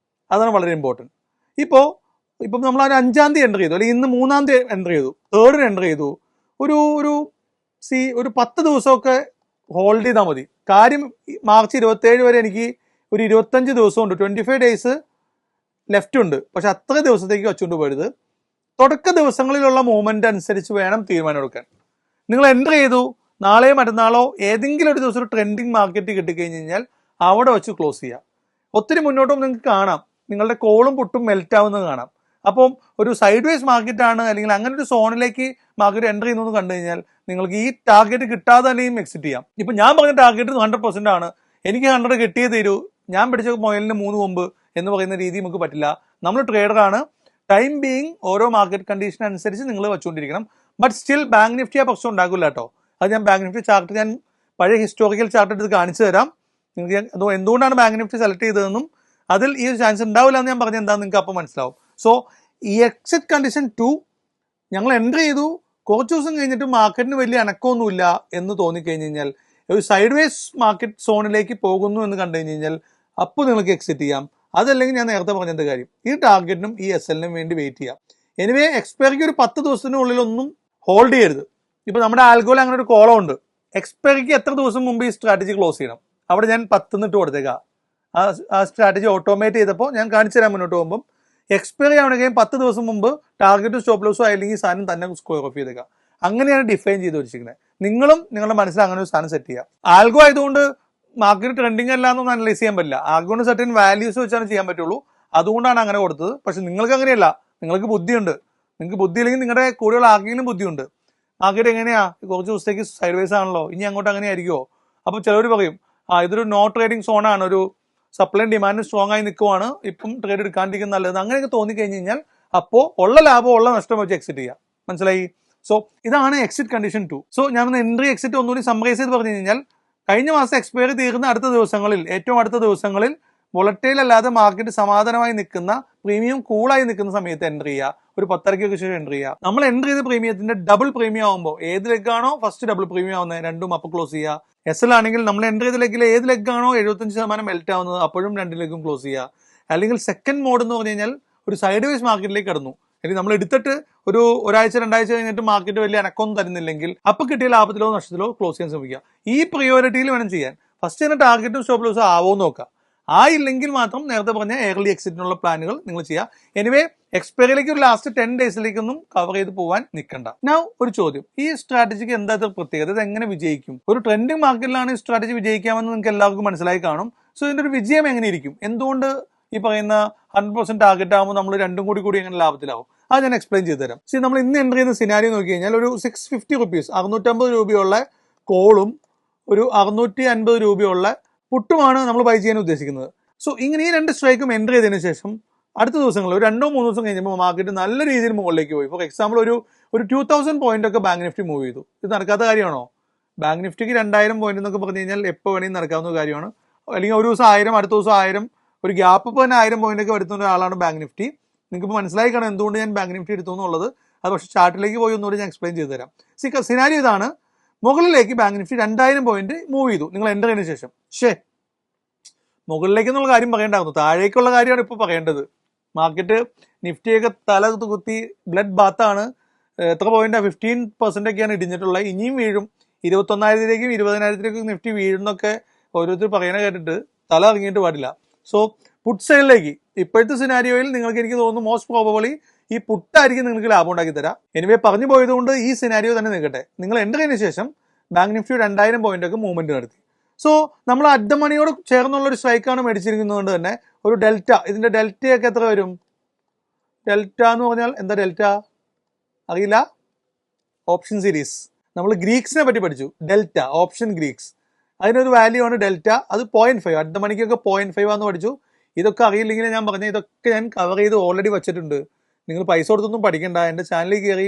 അതാണ് വളരെ ഇമ്പോർട്ടൻറ്റ്. ഇപ്പം നമ്മൾ ഒരു 5-ാം തീയതി എൻട്രി ചെയ്തു, അല്ലെങ്കിൽ ഇന്ന് 3-ാം തീയതി എൻട്രി ചെയ്തു, 3rd എൻട്രി ചെയ്തു, ഒരു 10 ദിവസമൊക്കെ ഹോൾഡ് ചെയ്താൽ മതി. കാര്യം മാർച്ച് 27 വരെ എനിക്ക് ഒരു 25 ദിവസമുണ്ട്, 25 ഡേയ്സ് ലെഫ്റ്റ് ഉണ്ട്. പക്ഷെ അത്ര ദിവസത്തേക്ക് വെച്ചുകൊണ്ട് പോരുത്. തുടക്ക ദിവസങ്ങളിലുള്ള മൂവ്മെന്റ് അനുസരിച്ച് വേണം തീരുമാനം എടുക്കാൻ. നിങ്ങൾ എൻട്രി ചെയ്തു, നാളെയോ മറ്റന്നാളോ ഏതെങ്കിലും ഒരു ദിവസം ഒരു ട്രെൻഡിങ് മാർക്കറ്റ് കിട്ടിക്കഴിഞ്ഞ് കഴിഞ്ഞാൽ അവിടെ വെച്ച് ക്ലോസ് ചെയ്യാം. ഒത്തിരി മുന്നോട്ടും നിങ്ങൾക്ക് കാണാം, നിങ്ങളുടെ കോളും പുട്ടും മെൽറ്റ് ആവുന്നത് കാണാം. അപ്പം ഒരു സൈഡ് വേസ് മാർക്കറ്റാണ് അല്ലെങ്കിൽ അങ്ങനെ ഒരു സോണിലേക്ക് മാർക്കറ്റ് എൻ്റർ ചെയ്യുന്നു കണ്ടു കഴിഞ്ഞാൽ നിങ്ങൾക്ക് ഈ ടാർഗറ്റ് കിട്ടാതെ തന്നെയും എക്സിറ്റ് ചെയ്യാം. ഇപ്പം ഞാൻ പറഞ്ഞ ടാർഗറ്റ് 100% ആണ്, എനിക്ക് 100 കിട്ടിയേ തീരൂ, ഞാൻ പിടിച്ച മൊയലിന് 3 കൊമ്പ് എന്ന് പറയുന്ന രീതി നമുക്ക് പറ്റില്ല. നമ്മൾ ട്രേഡറാണ്. ടൈം ബീയിങ് ഓരോ മാർക്കറ്റ് കണ്ടീഷൻ അനുസരിച്ച് നിങ്ങൾ വെച്ചുകൊണ്ടിരിക്കണം. ബട്ട് സ്റ്റിൽ ബാങ്ക് നിഫ്റ്റി ആ പ്രശ്നം ഉണ്ടാക്കില്ല കേട്ടോ. അത് ഞാൻ ബാങ്ക് നിഫ്റ്റി ചാർട്ട് ഞാൻ പഴയ ഹിസ്റ്റോറിക്കൽ ചാർട്ട് എടുത്ത് കാണിച്ചു തരാം. നിങ്ങൾക്ക് എന്തുകൊണ്ടാണ് ബാങ്ക് നിഫ്റ്റി സെലക്ട് ചെയ്തതെന്നും അതിൽ ഈ ഒരു ചാൻസ് ഉണ്ടാവില്ല എന്ന് ഞാൻ പറഞ്ഞത് എന്താണെന്ന് നിങ്ങൾക്ക് അപ്പം മനസ്സിലാവും. സോ ഈ എക്സിറ്റ് കണ്ടീഷൻ 2 ഞങ്ങൾ എൻ്റർ ചെയ്തു, കുറച്ച് ദിവസം കഴിഞ്ഞിട്ട് മാർക്കറ്റിന് വലിയ അനക്കമൊന്നുമില്ല എന്ന് തോന്നിക്കഴിഞ്ഞ് കഴിഞ്ഞാൽ, ഒരു സൈഡ് വേസ് മാർക്കറ്റ് സോണിലേക്ക് പോകുന്നു എന്ന് കണ്ടു കഴിഞ്ഞ് കഴിഞ്ഞാൽ അപ്പോൾ നിങ്ങൾക്ക് എക്സിറ്റ് ചെയ്യാം. അതല്ലെങ്കിൽ ഞാൻ നേരത്തെ പറഞ്ഞത് കാര്യം, ഈ ടാർഗറ്റിനും ഈ SLനും വേണ്ടി വെയിറ്റ് ചെയ്യാം. എനിവേ എക്സ്പയറിക്ക് ഒരു 10 ദിവസത്തിനുള്ളിലൊന്നും ഹോൾഡ് ചെയ്യരുത്. ഇപ്പോൾ നമ്മുടെ ആൽഗോയിൽ അങ്ങനെ ഒരു കോളം ഉണ്ട്, എക്സ്പയറിക്ക് എത്ര ദിവസം മുമ്പ് ഈ സ്ട്രാറ്റജി ക്ലോസ് ചെയ്യണം. അവിടെ ഞാൻ 10 ഇട്ട് കൊടുത്തേക്കാം. ആ സ്ട്രാറ്റജി ഓട്ടോമേറ്റ് ചെയ്തപ്പോൾ ഞാൻ കാണിച്ചു തരാൻ മുന്നോട്ട് പോകുമ്പം എക്സ്പയറി ആവണമെങ്കിൽ 10 ദിവസം മുമ്പ് ടാർഗറ്റും സ്റ്റോപ്പ് ലോസും അല്ലെങ്കിൽ സാധനം തന്നെ സ്ക്വയർ ഓഫ് ചെയ്തേക്കാം. അങ്ങനെയാണ് ഡിഫൈൻ ചെയ്ത് വെച്ചിരിക്കുന്നത്. നിങ്ങളും നിങ്ങളുടെ മനസ്സിൽ അങ്ങനെ ഒരു സാധനം സെറ്റ് ചെയ്യുക. ആൽഗോ ആയതുകൊണ്ട് മാർക്കറ്റ് ട്രെൻഡിങ് അല്ല എന്നൊന്നും അനലൈസ് ചെയ്യാൻ പറ്റില്ല. ആൽഗോന് സർട്ടൻ വാല്യൂസ് വെച്ചാണ് ചെയ്യാൻ പറ്റുള്ളൂ. അതുകൊണ്ടാണ് അങ്ങനെ കൊടുത്തത്. പക്ഷെ നിങ്ങൾക്ക് അങ്ങനെയല്ല, നിങ്ങൾക്ക് ബുദ്ധിയുണ്ട്. നിങ്ങൾക്ക് ബുദ്ധി ഇല്ലെങ്കിൽ നിങ്ങളുടെ കൂടെയുള്ള ആർക്കെങ്കിലും ബുദ്ധിയുണ്ട്. മാർക്കറ്റ് എങ്ങനെയാ കുറച്ച് ദിവസത്തേക്ക് സൈഡ് വേസ് ആണല്ലോ, ഇനി അങ്ങോട്ട് അങ്ങനെ ആയിരിക്കുമോ? അപ്പോൾ ചിലവർ പറയും ഇതൊരു നോ ട്രേഡിംഗ് സോണാണ്, ഒരു സപ്ലൈ ഡിമാൻഡ് സ്ട്രോങ് ആയി നിൽക്കുവാണ്, ഇപ്പം ട്രേഡ് എടുക്കാണ്ടിരിക്കുന്ന നല്ലത്. അങ്ങനെയൊക്കെ തോന്നിക്കഴിഞ്ഞ് കഴിഞ്ഞാൽ അപ്പോൾ ഉള്ള ലാഭം ഉള്ള നഷ്ടം വെച്ച് എക്സിറ്റ് ചെയ്യാം. മനസ്സിലായി? സോ ഇതാണ് എക്സിറ്റ് കണ്ടീഷൻ 2. സോ ഞാനൊന്ന് എൻട്രി എക്സിറ്റ് ഒന്നുകൂടി സമ്മറൈസ് ചെയ്ത് പറഞ്ഞു കഴിഞ്ഞാൽ, കഴിഞ്ഞ മാസം എക്സ്പയറി തീർന്ന അടുത്ത ദിവസങ്ങളിൽ, ഏറ്റവും അടുത്ത ദിവസങ്ങളിൽ വൊളറ്റൈൽ അല്ലാതെ മാർക്കറ്റ് സമാധാനമായി നിൽക്കുന്ന, പ്രീമിയം കൂളായി നിൽക്കുന്ന സമയത്ത് എൻ്റർ ചെയ്യുക. ഒരു 10:30 ശേഷം എൻ്റർ ചെയ്യുക. നമ്മൾ എൻ്റർ ചെയ്ത പ്രീമിയത്തിന്റെ ഡബിൾ പ്രീമിയം ആകുമ്പോൾ ഏത് ലെഗാണോ ഫസ്റ്റ് ഡബിൾ പ്രീമിയം ആവുന്നത് രണ്ടും അപ്പ് ക്ലോസ് ചെയ്യുക. SL ആണെങ്കിൽ നമ്മൾ എൻ്റർ ചെയ്ത ലെഗിൽ ഏത് ലെഗാണോ 75% മെൽറ്റ് ആവുന്നത് അപ്പോഴും 2 ലെഗും ക്ലോസ് ചെയ്യുക. അല്ലെങ്കിൽ സെക്കൻഡ് മോഡ് എന്ന് പറഞ്ഞു കഴിഞ്ഞാൽ ഒരു സൈഡ് വേസ് മാർക്കറ്റിലേക്ക് കടന്നു, അല്ലെങ്കിൽ നമ്മൾ എടുത്തിട്ട് ഒരാഴ്ച 2 ആഴ്ച കഴിഞ്ഞിട്ട് മാർക്കറ്റ് വലിയ അനക്കൊന്നും തരുന്നില്ലെങ്കിൽ അപ്പോൾ കിട്ടിയ ലാഭത്തിലോ നഷ്ടത്തിലോ ക്ലോസ് ചെയ്യാൻ ശ്രമിക്കുക. ഈ പ്രിയോറിറ്റിയിൽ വേണം ചെയ്യാൻ. ഫസ്റ്റ് തന്നെ ടാർഗറ്റും സ്റ്റോപ്പ് ലോസും ആവുമെന്ന് നോക്കുക. ആയില്ലെങ്കിൽ മാത്രം നേരത്തെ പറഞ്ഞ ഏർലി എക്സിറ്റിനുള്ള പ്ലാനുകൾ നിങ്ങൾ ചെയ്യുക. എനിവേ എക്സ്പയറിയിലേക്ക് ഒരു ലാസ്റ്റ് 10 ഡേയ്സിലേക്കൊന്നും കവർ ചെയ്ത് പോകാൻ നിൽക്കണ്ട. ഞാൻ ഒരു ചോദ്യം, ഈ സ്ട്രാറ്റജിക്ക് എന്താ പ്രത്യേകത? ഇത് എങ്ങനെ വിജയിക്കും? ഒരു ട്രെൻഡിങ് മാർക്കറ്റിലാണ് ഈ സ്ട്രാറ്റജി വിജയിക്കാമെന്ന് നിങ്ങൾക്ക് എല്ലാവർക്കും മനസ്സിലായി കാണും. സോ ഇതിന്റെ ഒരു വിജയം എങ്ങനെ ഇരിക്കും? എന്തുകൊണ്ട് ഈ പറയുന്ന 100% ടാർഗറ്റ് ആകുമ്പോൾ നമ്മൾ രണ്ടും കൂടി എങ്ങനെ ലാഭത്തിലാവും? അത് ഞാൻ എക്സ്പ്ലെയിൻ ചെയ്തു തരാം. സി നമ്മൾ ഇന്ന് എൻ്റർ ചെയ്യുന്ന സിനാരിയോ നോക്കി കഴിഞ്ഞാൽ ഒരു 650 റുപ്പീസ് 650 രൂപയുള്ള കോളും ഒരു 650 രൂപയുള്ള പുട്ടുമാണ് നമ്മൾ ബൈ ചെയ്യാൻ ഉദ്ദേശിക്കുന്നത്. സോ ഇങ്ങനെ ഈ 2 സ്ട്രൈക്കും എൻ്റർ ചെയ്തതിനു ശേഷം അടുത്ത ദിവസങ്ങളിൽ ഒരു 2-3 ദിവസം കഴിഞ്ഞപ്പോൾ മാർക്കറ്റ് നല്ല രീതിയിൽ മുകളിലേക്ക് പോയി. ഫോർ എക്സാമ്പിൾ ഒരു 2000 പോയിന്റ് ഒക്കെ ബാങ്ക് നിഫ്റ്റി മൂവ് ചെയ്തു. ഇത് നടക്കാത്ത കാര്യമാണോ? ബാങ്ക് നിഫ്റ്റിക്ക് 2000 പോയിന്റ് എന്നൊക്കെ പറഞ്ഞു കഴിഞ്ഞാൽ എപ്പോൾ വേണമെങ്കിൽ നടക്കാവുന്ന കാര്യമാണ്. അല്ലെങ്കിൽ ഒരു ദിവസം 1000, അടുത്ത ദിവസം 1000, ഒരു ഗ്യാപ്പ് ഇപ്പോൾ തന്നെ 1000 പോയിന്റ് ഒക്കെ വരുത്തുന്ന ഒരാളാണ് ബാങ്ക് നിഫ്റ്റി. നിങ്ങൾക്ക് ഇപ്പോൾ മനസ്സിലായി കാണാം എന്തുകൊണ്ട് ഞാൻ ബാങ്ക് നിഫ്റ്റി എടുത്തു എന്നുള്ളത്. അത് പക്ഷേ ചാർട്ടിലേക്ക് പോയി ഒന്നുകൂടി ഞാൻ എക്സ്പ്ലെയിൻ ചെയ്തു തരാം. സിനാരിയോ ഇതാണ്. മുകളിലേക്ക് ബാങ്ക് നിഫ്റ്റി 2000 പോയിന്റ് മൂവ് ചെയ്തു നിങ്ങൾ എൻ്റർ ചെയ്തതിനു ശേഷം. മുകളിലേക്ക് എന്നുള്ള കാര്യം പറയേണ്ടായിരുന്നു, താഴേക്കുള്ള കാര്യമാണ് ഇപ്പോൾ പറയേണ്ടത്. മാർക്കറ്റ് നിഫ്റ്റിയൊക്കെ തല കുത്തി ബ്ലഡ് ബാത്താണ്. എത്ര പോയിന്റാണ്? 15% ഒക്കെയാണ് ഇടിഞ്ഞിട്ടുള്ളത്. ഇനിയും വീഴും. 21,000-ലേക്കും 20,000-ലേക്കും നിഫ്റ്റി വീഴുന്നൊക്കെ ഓരോരുത്തർ പറയണ കേട്ടിട്ട് തല ഇറങ്ങിയിട്ട് പാടില്ല. സോ പുട്ട് സൈഡിലേക്ക് ഇപ്പോഴത്തെ സിനാരിയോയിൽ നിങ്ങൾക്ക് എനിക്ക് തോന്നുന്നു മോസ്റ്റ് പ്രോബബിളി ഈ പുട്ടായിരിക്കും നിങ്ങൾക്ക് ലാഭം ഉണ്ടാക്കി തരാം. എനിവേ പറഞ്ഞു പോയതുകൊണ്ട് ഈ സിനാരിയോ തന്നെ നിൽക്കട്ടെ. നിങ്ങൾ എൻ്റർ ചെയ്തതിനു ശേഷം ബാങ്ക് നിഫ്റ്റി 2000 പോയിന്റ് ഒക്കെ മൂവ്മെന്റ് നടത്തി. സോ നമ്മൾ അറ്റ് ദ മണിയോട് ചേർന്നുള്ള ഒരു സ്ട്രൈക്കാണ് മേടിച്ചിരിക്കുന്നതുകൊണ്ട് തന്നെ ഒരു ഡെൽറ്റ, ഇതിന്റെ ഡെൽറ്റയൊക്കെ എത്ര വരും? ഡെൽറ്റ എന്ന് പറഞ്ഞാൽ എന്താ ഡെൽറ്റ അറിയില്ല? ഓപ്ഷൻ സീരീസ് നമ്മൾ ഗ്രീക്സിനെ പറ്റി പഠിച്ചു. ഡെൽറ്റ ഓപ്ഷൻ ഗ്രീക്സ്, അതിനൊരു വാല്യൂ ആണ് ഡെൽറ്റ. അത് 0.5, അറ്റ് ദ മണിക്കൊക്കെ 0.5 ആണെന്ന് പഠിച്ചു. ഇതൊക്കെ അറിയില്ലെങ്കിൽ ഞാൻ പറഞ്ഞ ഇതൊക്കെ ഞാൻ കവർ ചെയ്ത് ഓൾറെഡി വെച്ചിട്ടുണ്ട്. നിങ്ങൾ പൈസ കൊടുത്തൊന്നും പഠിക്കണ്ട. എൻ്റെ ചാനലിൽ കയറി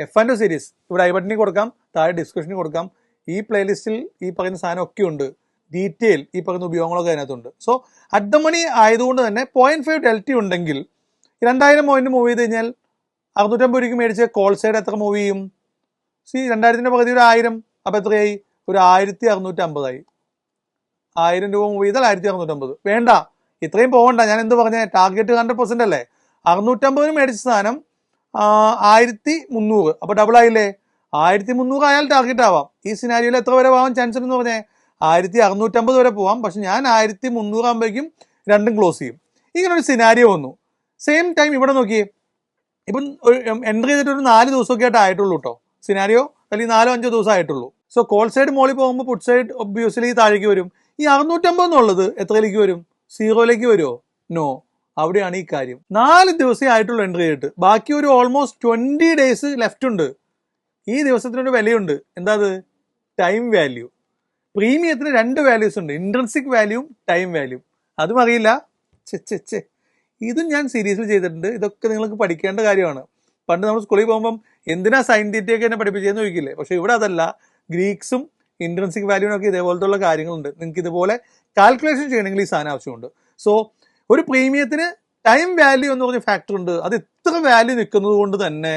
F&O സീരീസ് ഇവിടെ ഐ ബട്ടണിൽ കൊടുക്കാം, താഴെ ഡിസ്ക്രിപ്ഷനിൽ കൊടുക്കാം. ഈ പ്ലേലിസ്റ്റിൽ ഈ പറയുന്ന സാധനം ഒക്കെ ഉണ്ട്. ഡീറ്റെയിൽ ഈ പറയുന്ന ഉപയോഗങ്ങളൊക്കെ അതിനകത്തുണ്ട്. സോ അറ്റ് ദ മണി ആയതുകൊണ്ട് തന്നെ 0.5 ഡെൽറ്റ ഉണ്ടെങ്കിൽ 2000 പോയിന്റ് മൂവ് ചെയ്ത് കഴിഞ്ഞാൽ 650 രൂപയ്ക്ക് മേടിച്ച കോൾ സൈഡ് എത്ര മൂവ് ചെയ്യും? 2000-ന്റെ പകുതി ഒരു 1000, അപ്പോൾ എത്രയായി? ഒരു 1650 ആയി. 1000 രൂപ മൂവ് ചെയ്താൽ 1650. വേണ്ട, ഇത്രയും പോകണ്ട. ഞാൻ എന്ത് പറഞ്ഞ ടാർഗറ്റ് 100% അല്ലേ? 650 മേടിച്ച സാധനം 1300, അപ്പോൾ ഡബിൾ ആയില്ലേ? 1300 ആയാൽ ടാർഗറ്റ് ആവാം. ഈ സിനാരിയോയിൽ എത്ര വരെ പോകാൻ ചാൻസ് ഉണ്ടെന്ന് പറഞ്ഞേ? 1650 വരെ പോവാം. പക്ഷെ ഞാൻ 1300 ആകുമ്പോഴേക്കും രണ്ടും ക്ലോസ് ചെയ്യും. ഇങ്ങനെ ഒരു സിനാരിയോ വന്നു. സെയിം ടൈം ഇവിടെ നോക്കിയേ, ഇപ്പം എൻട്രി ചെയ്തിട്ട് ഒരു 4 ദിവസമൊക്കെ ആയിട്ട് ആയിട്ടുള്ളൂ കേട്ടോ സിനാരിയോ, അല്ലെങ്കിൽ 4-5 ദിവസം ആയിട്ടുള്ളൂ. സോ കോൾ സൈഡ് മോളിൽ പോകുമ്പോൾ പുട്ട് സൈഡ് ഒബ്വിയസ്ലി താഴേക്ക് വരും. ഈ 650 എന്നുള്ളത് എത്രയിലേക്ക് വരും? 0ലേക്ക് വരുമോ? നോ, അവിടെയാണ് ഈ കാര്യം. 4 ദിവസമേ ആയിട്ടുള്ളൂ എൻട്രി ചെയ്തിട്ട്, ബാക്കി ഒരു ഓൾമോസ്റ്റ് 20 ഡേയ്സ് ലെഫ്റ്റ് ഉണ്ട്. ഈ ദിവസത്തിനൊരു വിലയുണ്ട്. എന്താ അത്? Time value. പ്രീമിയത്തിന് 2 വാല്യൂസ് ഉണ്ട്, ഇൻട്രൻസിക് വാല്യൂവും ടൈം വാല്യൂവും. അതും അറിയില്ല. ചെ ഇതും ഞാൻ സീരീസിൽ ചെയ്തിട്ടുണ്ട്. ഇതൊക്കെ നിങ്ങൾക്ക് പഠിക്കേണ്ട കാര്യമാണ്. പണ്ട് നമ്മൾ സ്കൂളിൽ പോകുമ്പം എന്തിനാ സൈൻ തീറ്റയൊക്കെ എന്നെ പഠിപ്പിച്ചതെന്ന് ചോദിക്കില്ലേ? പക്ഷെ ഇവിടെ അതല്ല. ഗ്രീക്സും ഇൻട്രൻസിക് വാല്യൂവിനൊക്കെ ഇതേപോലത്തുള്ള കാര്യങ്ങളുണ്ട്. നിങ്ങൾക്ക് ഇതുപോലെ കാൽക്കുലേഷൻ ചെയ്യണമെങ്കിൽ ഈ സാധനം ആവശ്യമുണ്ട്. സോ ഒരു പ്രീമിയത്തിന് ടൈം വാല്യൂ എന്ന് പറഞ്ഞ ഫാക്ടർ ഉണ്ട്. അത് ഇത്ര വാല്യൂ നിൽക്കുന്നത് കൊണ്ട് തന്നെ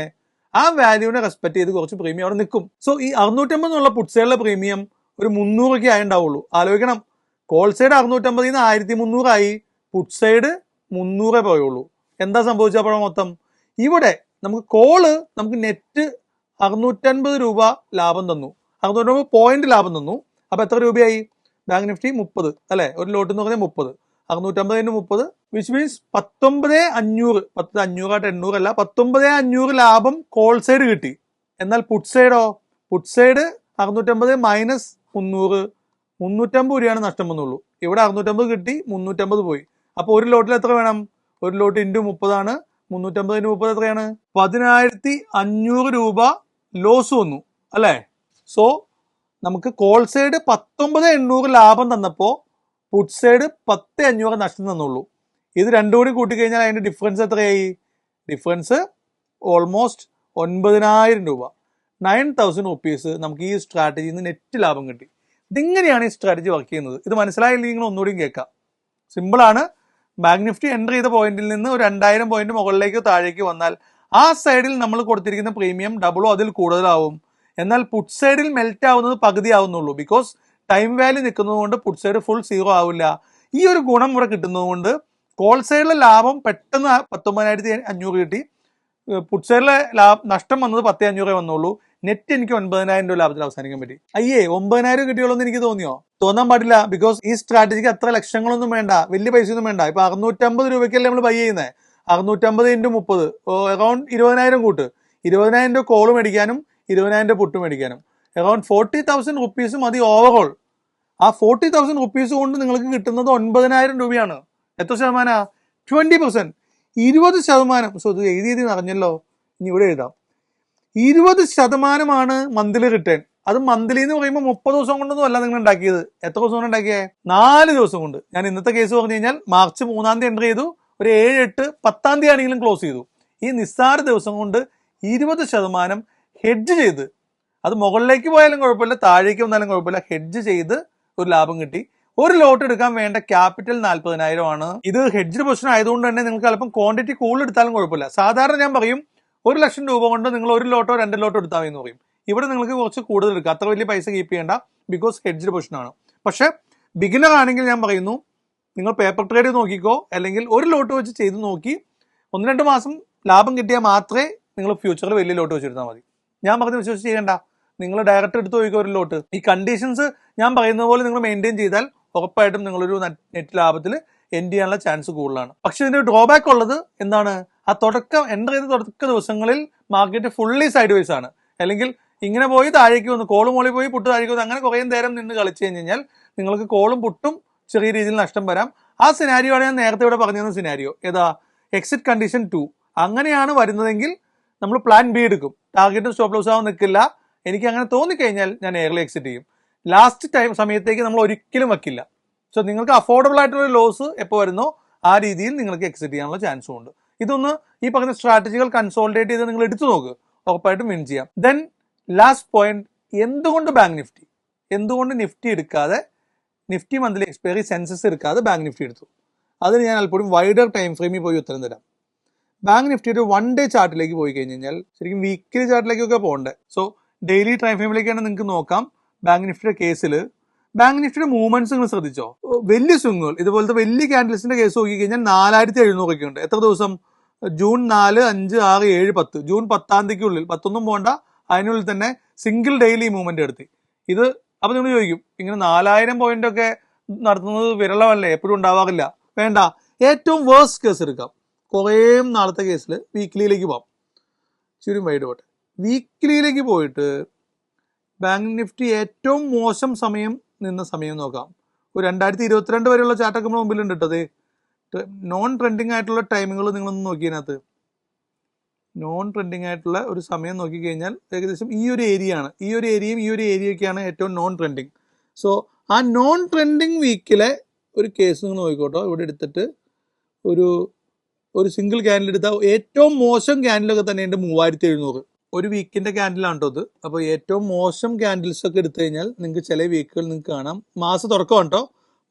ആ വാല്യൂവിനെ റെസ്പെക്ട് ചെയ്ത് കുറച്ച് പ്രീമിയം അവിടെ നിൽക്കും. സോ ഈ 650 എന്നുള്ള പുട്സൈഡിലെ പ്രീമിയം ഒരു 300 ആയിണ്ടാവുള്ളൂ. ആലോചിക്കണം, കോൾ സൈഡ് 650 1300 ആയി, പുട്ട് സൈഡ് 300 പോയുള്ളൂ. എന്താ സംഭവിച്ചപ്പോൾ മൊത്തം? ഇവിടെ നമുക്ക് കോള് നമുക്ക് നെറ്റ് 650 രൂപ ലാഭം തന്നു, 650 പോയിന്റ് ലാഭം തന്നു. അപ്പൊ എത്ര രൂപയായി? ബാങ്ക് നിഫ്റ്റി 30 അല്ലെ, ഒരു ലോട്ട് എന്ന് പറഞ്ഞാൽ 30, 650 30 വിച്ച് മീൻസ് 19,500. 800 അല്ല, 19,500 ലാഭം കോൾ സൈഡ് കിട്ടി. എന്നാൽ പുട്ട് സൈഡോ? പുട്ട് സൈഡ് 650 മൈനസ് 300, 350 രൂപയാണ് നഷ്ടം വന്നുള്ളൂ. ഇവിടെ 650 കിട്ടി, 350 പോയി. അപ്പൊ ഒരു ലോട്ടിൽ എത്ര വേണം? ഒരു ലോട്ട് ഇൻറ്റു 30 ആണ്. 350 ഇൻറ്റു 30 എത്രയാണ്? 10,500 രൂപ ലോസ് വന്നു അല്ലേ? സോ നമുക്ക് കോൾ സൈഡ് 19,800 ലാഭം തന്നപ്പോൾ പുട്ട് സൈഡ് 10,500 നഷ്ടം തന്നുള്ളൂ. ഇത് രണ്ടും കൂടി കൂട്ടിക്കഴിഞ്ഞാൽ അതിന്റെ ഡിഫറൻസ് എത്രയായി? ഡിഫറൻസ് ഓൾമോസ്റ്റ് 9,000 രൂപ, 9,000 റുപ്പീസ് നമുക്ക് ഈ സ്ട്രാറ്റജിയിൽ നിന്ന് നെറ്റ് ലാഭം കിട്ടി. ഇതിങ്ങനെയാണ് ഈ സ്ട്രാറ്റജി വർക്ക് ചെയ്യുന്നത്. ഇത് മനസ്സിലായില്ലെങ്കിൽ നിങ്ങൾ ഒന്നുകൂടിയും കേൾക്കാം. സിമ്പിളാണ്. ബാങ്ക് നിഫ്റ്റി എൻ്റർ ചെയ്ത പോയിന്റിൽ നിന്ന് ഒരു 2000 പോയിന്റ് മുകളിലേക്കോ താഴേക്ക് വന്നാൽ ആ സൈഡിൽ നമ്മൾ കൊടുത്തിരിക്കുന്ന പ്രീമിയം ഡബിളോ അതിൽ കൂടുതലാവും. എന്നാൽ പുട്ട് സൈഡിൽ മെൽറ്റ് ആവുന്നത് പകുതി ആവുന്നുള്ളൂ. ബിക്കോസ് ടൈം വാല്യൂ നിൽക്കുന്നത് കൊണ്ട് പുട്ട് സൈഡ് ഫുൾ 0 ആവില്ല. ഈ ഒരു ഗുണം ഇവിടെ കിട്ടുന്നത് കൊണ്ട് കോൾ സൈഡിലെ ലാഭം പെട്ടെന്ന് 19,500 കിട്ടി. പുട്ട് സൈഡിലെ നഷ്ടം വന്നത് 10,500 വന്നുള്ളൂ. നെറ്റ് എനിക്ക് 9,000 രൂപ ലാഭത്തിൽ അവസാനിക്കാൻ പറ്റി. 9,000 കിട്ടിയുള്ളൂ എന്ന് എനിക്ക് തോന്നിയോ? തോന്നാൻ പാടില്ല. ബിക്കോസ് ഈ സ്ട്രാറ്റജിക്ക് അത്ര ലക്ഷങ്ങളൊന്നും വേണ്ട, വലിയ പൈസ ഒന്നും വേണ്ട. ഇപ്പൊ 650 രൂപയ്ക്കല്ലേ നമ്മൾ ബൈ ചെയ്യുന്നത്. 650 ഇൻറ്റു 30 അറൌണ്ട് 20,000 കൂട്ട്. 20,000 രൂപ കോള് മേടിക്കാനും 20,000 രൂപ പുട്ട് മേടിക്കാനും അറൌണ്ട് 40,000 റുപ്പീസ് മതി ഓവറോൾ. ആ 40,000 റുപ്പീസ് കൊണ്ട് നിങ്ങൾക്ക് കിട്ടുന്നത് 9,000 രൂപയാണ്. എത്ര ശതമാന? 20%, 20%. സോ ഇത് എഴുതി അറിഞ്ഞല്ലോ, ഇനി ഇവിടെ എഴുതാം. 20% മന്ത്ലി റിട്ടേൺ. അത് മന്ത്ലി എന്ന് പറയുമ്പോൾ 30 ദിവസം കൊണ്ടൊന്നും അല്ല നിങ്ങൾ ഉണ്ടാക്കിയത്. എത്ര ദിവസം കൊണ്ട് ഉണ്ടാക്കിയേ? 4 ദിവസം കൊണ്ട്. ഞാൻ ഇന്നത്തെ കേസ് പറഞ്ഞു കഴിഞ്ഞാൽ മാർച്ച് 3-ാം തീയതി എൻ്റർ ചെയ്തു, ഒരു 7, 8, 10-ാം തീയതി ആണെങ്കിലും ക്ലോസ് ചെയ്തു. ഈ നിസ്സാര ദിവസം കൊണ്ട് 20% ഹെഡ്ജ് ചെയ്ത്, അത് മുകളിലേക്ക് പോയാലും കുഴപ്പമില്ല, താഴേക്ക് വന്നാലും കുഴപ്പമില്ല, ഹെഡ്ജ് ചെയ്ത് ഒരു ലാഭം കിട്ടി. ഒരു ലോട്ട് എടുക്കാൻ വേണ്ട ക്യാപിറ്റൽ 40,000 ആണ്. ഇത് ഹെഡ്ജ് പൊസിഷൻ ആയതുകൊണ്ട് തന്നെ നിങ്ങൾക്ക് അല്പം ക്വാണ്ടിറ്റി കൂടുതൽ എടുത്താലും കുഴപ്പമില്ല. സാധാരണ ഞാൻ പറയും 1 ലക്ഷം രൂപ കൊണ്ട് നിങ്ങൾ 1 ലോട്ടോ 2 ലോട്ടോ എടുത്താൽ മതി എന്ന് പറയും. ഇവിടെ നിങ്ങൾക്ക് കുറച്ച് കൂടുതൽ എടുക്കുക, അത്ര വലിയ പൈസ കീപ്പ് ചെയ്യേണ്ട, ബിക്കോസ് ഹെഡ്ജ് പൊസിഷൻ ആണ്. പക്ഷെ ബിഗിനർ ആണെങ്കിൽ ഞാൻ പറയുന്നു, നിങ്ങൾ പേപ്പർ ട്രേഡ് നോക്കിക്കോ, അല്ലെങ്കിൽ 1 ലോട്ട് വെച്ച് ചെയ്ത് നോക്കി 1-2 മാസം ലാഭം കിട്ടിയാൽ മാത്രമേ നിങ്ങൾ ഫ്യൂച്ചറിൽ വലിയ ലോട്ട് വെച്ചെടുത്താൽ മതി. ഞാൻ പറഞ്ഞ് വിശ്വസിച്ച് ചെയ്യേണ്ട, നിങ്ങൾ ഡയറക്റ്റ് എടുത്ത് നോക്കിക്കോ 1 ലോട്ട്. ഈ കണ്ടീഷൻസ് ഞാൻ പറയുന്നത് പോലെ നിങ്ങൾ മെയിൻറ്റെയിൻ ചെയ്താൽ ഉറപ്പായിട്ടും നിങ്ങളൊരു നെറ്റ് ലാഭത്തിൽ എൻഡ് ചെയ്യാനുള്ള ചാൻസ് കൂടുതലാണ്. പക്ഷെ ഇതിന്റെ ഡ്രോബാക്ക് ഉള്ളത് എന്താണ്? ആ എൻ്റർ ചെയ്ത തുടക്ക ദിവസങ്ങളിൽ മാർക്കറ്റ് ഫുള്ളി സൈഡ് വൈസ് ആണ്. അല്ലെങ്കിൽ ഇങ്ങനെ പോയി താഴേക്ക് വന്ന് കോളും മോളിൽ പോയി പുട്ട് താഴേക്ക് വന്ന് അങ്ങനെ കുറേ നേരം നിന്ന് കളിച്ചു കഴിഞ്ഞാൽ നിങ്ങൾക്ക് കോളും പുട്ടും ചെറിയ രീതിയിൽ നഷ്ടം വരാം. ആ സിനാരിയോ ആണ് ഞാൻ നേരത്തെ ഇവിടെ പറഞ്ഞിരുന്ന സിനാരിയോ. ഏതാ? Exit condition 2. അങ്ങനെയാണ് വരുന്നതെങ്കിൽ നമ്മൾ പ്ലാൻ ബി എടുക്കും. ടാർഗറ്റും സ്റ്റോപ്പ് ലോസ് ആവാൻ നിൽക്കില്ല. എനിക്ക് അങ്ങനെ തോന്നിക്കഴിഞ്ഞാൽ ഞാൻ എയർലി എക്സിറ്റ് ചെയ്യും. ലാസ്റ്റ് സമയത്തേക്ക് നമ്മൾ ഒരിക്കലും വെക്കില്ല. സോ നിങ്ങൾക്ക് അഫോർഡബിൾ ആയിട്ടുള്ള ലോസ് എപ്പോൾ വരുന്നോ ആ രീതിയിൽ നിങ്ങൾക്ക് എക്സിറ്റ് ചെയ്യാനുള്ള ചാൻസും ഉണ്ട്. ഇതൊന്ന് ഈ പറഞ്ഞ സ്ട്രാറ്റജികൾ കൺസോൾട്ടേറ്റ് ചെയ്ത് നിങ്ങൾ എടുത്തു നോക്ക്, ഉറപ്പായിട്ടും വിൻ ചെയ്യാം. ദെൻ ലാസ്റ്റ് പോയിന്റ്, എന്തുകൊണ്ട് ബാങ്ക് നിഫ്റ്റി? എന്തുകൊണ്ട് നിഫ്റ്റി എടുക്കാതെ, നിഫ്റ്റി മന്ത്ലി എക്സ്പയറി സെൻസസ് എടുക്കാതെ ബാങ്ക് നിഫ്റ്റി എടുത്തു? അതിന് ഞാൻ അല്പം വൈഡർ ടൈം ഫ്രെയിമിൽ പോയി ഉത്തരം തരാം. ബാങ്ക് നിഫ്റ്റിയുടെ 1 ഡേ ചാർട്ടിലേക്ക് പോയി കഴിഞ്ഞാൽ ശരിക്കും വീക്ക്ലി ചാർട്ടിലേക്കൊക്കെ പോകണ്ടേ. സോ ഡെയിലി ടൈം ഫ്രെയിമിലേക്കാണ് നിങ്ങൾക്ക് നോക്കാം. ബാങ്ക് നിഫ്റ്റിയുടെ കേസിൽ ബാങ്ക് നിഫ്റ്റിയുടെ മൂവ്മെന്റ്സ് നിങ്ങൾ ശ്രദ്ധിച്ചോ? വലിയ സ്വിങ്ങുകൾ, ഇതുപോലത്തെ വലിയ ക്യാൻഡിൽസിന്റെ കേസ് നോക്കി കഴിഞ്ഞാൽ 4,700 ഒക്കെ ഉണ്ട്. എത്ര ദിവസം? ജൂൺ 4, 5, 6, 7, 10. ജൂൺ 10-ാം തീയതിക്കുള്ളിൽ, 10 പോണ്ട, അതിനുള്ളിൽ തന്നെ സിംഗിൾ ഡെയിലി മൂവ്മെന്റ് എടുത്തി. ഇത് അപ്പൊ നിങ്ങൾ ചോദിക്കും, ഇങ്ങനെ 4,000 പോയിന്റ് ഒക്കെ നടത്തുന്നത് വിരളമല്ലേ, എപ്പോഴും ഉണ്ടാവാറില്ല? വേണ്ട, ഏറ്റവും വേഴ്സ്റ്റ് കേസ് എടുക്കാം. കുറേ നാളത്തെ കേസിൽ വീക്ക്ലിയിലേക്ക് പോകാം. ചുരും വൈഡ് പോട്ടെ. വീക്ക്ലിയിലേക്ക് പോയിട്ട് ബാങ്ക് നിഫ്റ്റി ഏറ്റവും മോശം സമയം നിന്ന സമയം നോക്കാം. ഒരു 2022 വരെയുള്ള ചാർട്ടൊക്കെ നമ്മൾ മുമ്പിലുണ്ട് ഇട്ടത്. നോൺ ട്രെൻഡിങ് ആയിട്ടുള്ള ടൈമുകൾ നിങ്ങളൊന്ന് നോക്കിയതിനകത്ത് നോൺ ട്രെൻഡിങ് ആയിട്ടുള്ള ഒരു സമയം നോക്കിക്കഴിഞ്ഞാൽ ഏകദേശം ഈ ഒരു ഏരിയ ആണ്. ഈ ഒരു ഏരിയയും ഈ ഒരു ഏരിയയൊക്കെയാണ് ഏറ്റവും നോൺ ട്രെൻഡിങ്. സോ ആ നോൺ ട്രെൻഡിങ് വീക്കിലെ ഒരു കേസ് നിങ്ങൾ നോക്കിക്കോട്ടോ. ഇവിടെ എടുത്തിട്ട് ഒരു സിംഗിൾ ക്യാൻഡിൽ എടുത്താൽ ഏറ്റവും മോശം ക്യാൻഡിലൊക്കെ തന്നെയുണ്ട് 3700. ഒരു വീക്കിൻ്റെ ക്യാൻഡിലാണ് കേട്ടോ ഇത്. അപ്പോൾ ഏറ്റവും മോശം ക്യാൻഡിൽസ് ഒക്കെ എടുത്തു കഴിഞ്ഞാൽ നിങ്ങൾക്ക് ചില വീക്കുകൾ നിങ്ങൾക്ക് കാണാം. മാസ തുടക്കമാണ് കേട്ടോ.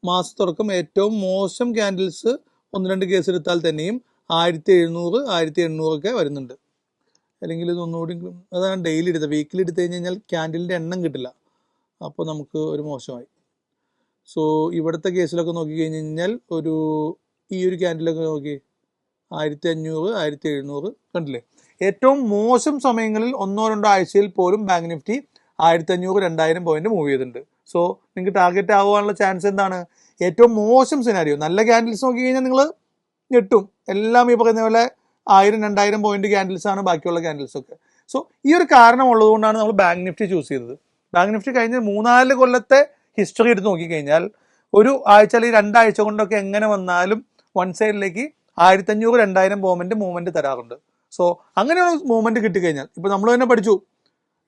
മാസ തുടക്കം ഏറ്റവും മോശം ക്യാൻഡിൽസ് 1-2 കേസ് എടുത്താൽ തന്നെയും 1700, 1800 ഒക്കെ വരുന്നുണ്ട്. അല്ലെങ്കിൽ ഇത് ഒന്നുകൂടി അതാണ് ഡെയിലി എടുത്തത്. വീക്കിലി എടുത്തു കഴിഞ്ഞാൽ ക്യാൻഡിലിൻ്റെ എണ്ണം കിട്ടില്ല. അപ്പോൾ നമുക്ക് ഒരു മോശമായി. സോ ഇവിടുത്തെ കേസിലൊക്കെ നോക്കിക്കഴിഞ്ഞ് കഴിഞ്ഞാൽ ഈ ഒരു ക്യാൻഡിലൊക്കെ നോക്കി 1500, 1700 കണ്ടില്ലേ. ഏറ്റവും മോശം സമയങ്ങളിൽ 1-2 ആഴ്ചയിൽ പോലും ബാങ്ക് നിഫ്റ്റി 1500, 2000 പോയിന്റ് മൂവ് ചെയ്തിട്ടുണ്ട്. സോ നിങ്ങൾക്ക് ടാർഗറ്റ് ആവാനുള്ള ചാൻസ് എന്താണ്? ഏറ്റവും മോശം സിനാരിയോ. നല്ല ക്യാൻഡിൽസ് നോക്കി കഴിഞ്ഞാൽ നിങ്ങൾ ഞെട്ടും. എല്ലാം ഈ പറയുന്ന പോലെ 1000, 2000 പോയിന്റ് ക്യാൻഡിൽസ് ആണ് ബാക്കിയുള്ള ക്യാൻഡിൽസ് ഒക്കെ. സോ ഈ ഒരു കാരണം ഉള്ളതുകൊണ്ടാണ് നമ്മൾ ബാങ്ക് നിഫ്റ്റി ചൂസ് ചെയ്തത്. ബാങ്ക് നിഫ്റ്റി കഴിഞ്ഞ 3-4 കൊല്ലത്തെ ഹിസ്റ്ററി എടുത്ത് നോക്കിക്കഴിഞ്ഞാൽ ഒരു ആഴ്ച അല്ലെങ്കിൽ 2 ആഴ്ച കൊണ്ടൊക്കെ എങ്ങനെ വന്നാലും വൺ സൈഡിലേക്ക് 1500, 2000 മൂവ്മെന്റ് തരാറുണ്ട്. സോ അങ്ങനെയുള്ള മൂവ്മെന്റ് കിട്ടിക്കഴിഞ്ഞാൽ ഇപ്പോൾ നമ്മൾ തന്നെ പഠിച്ചു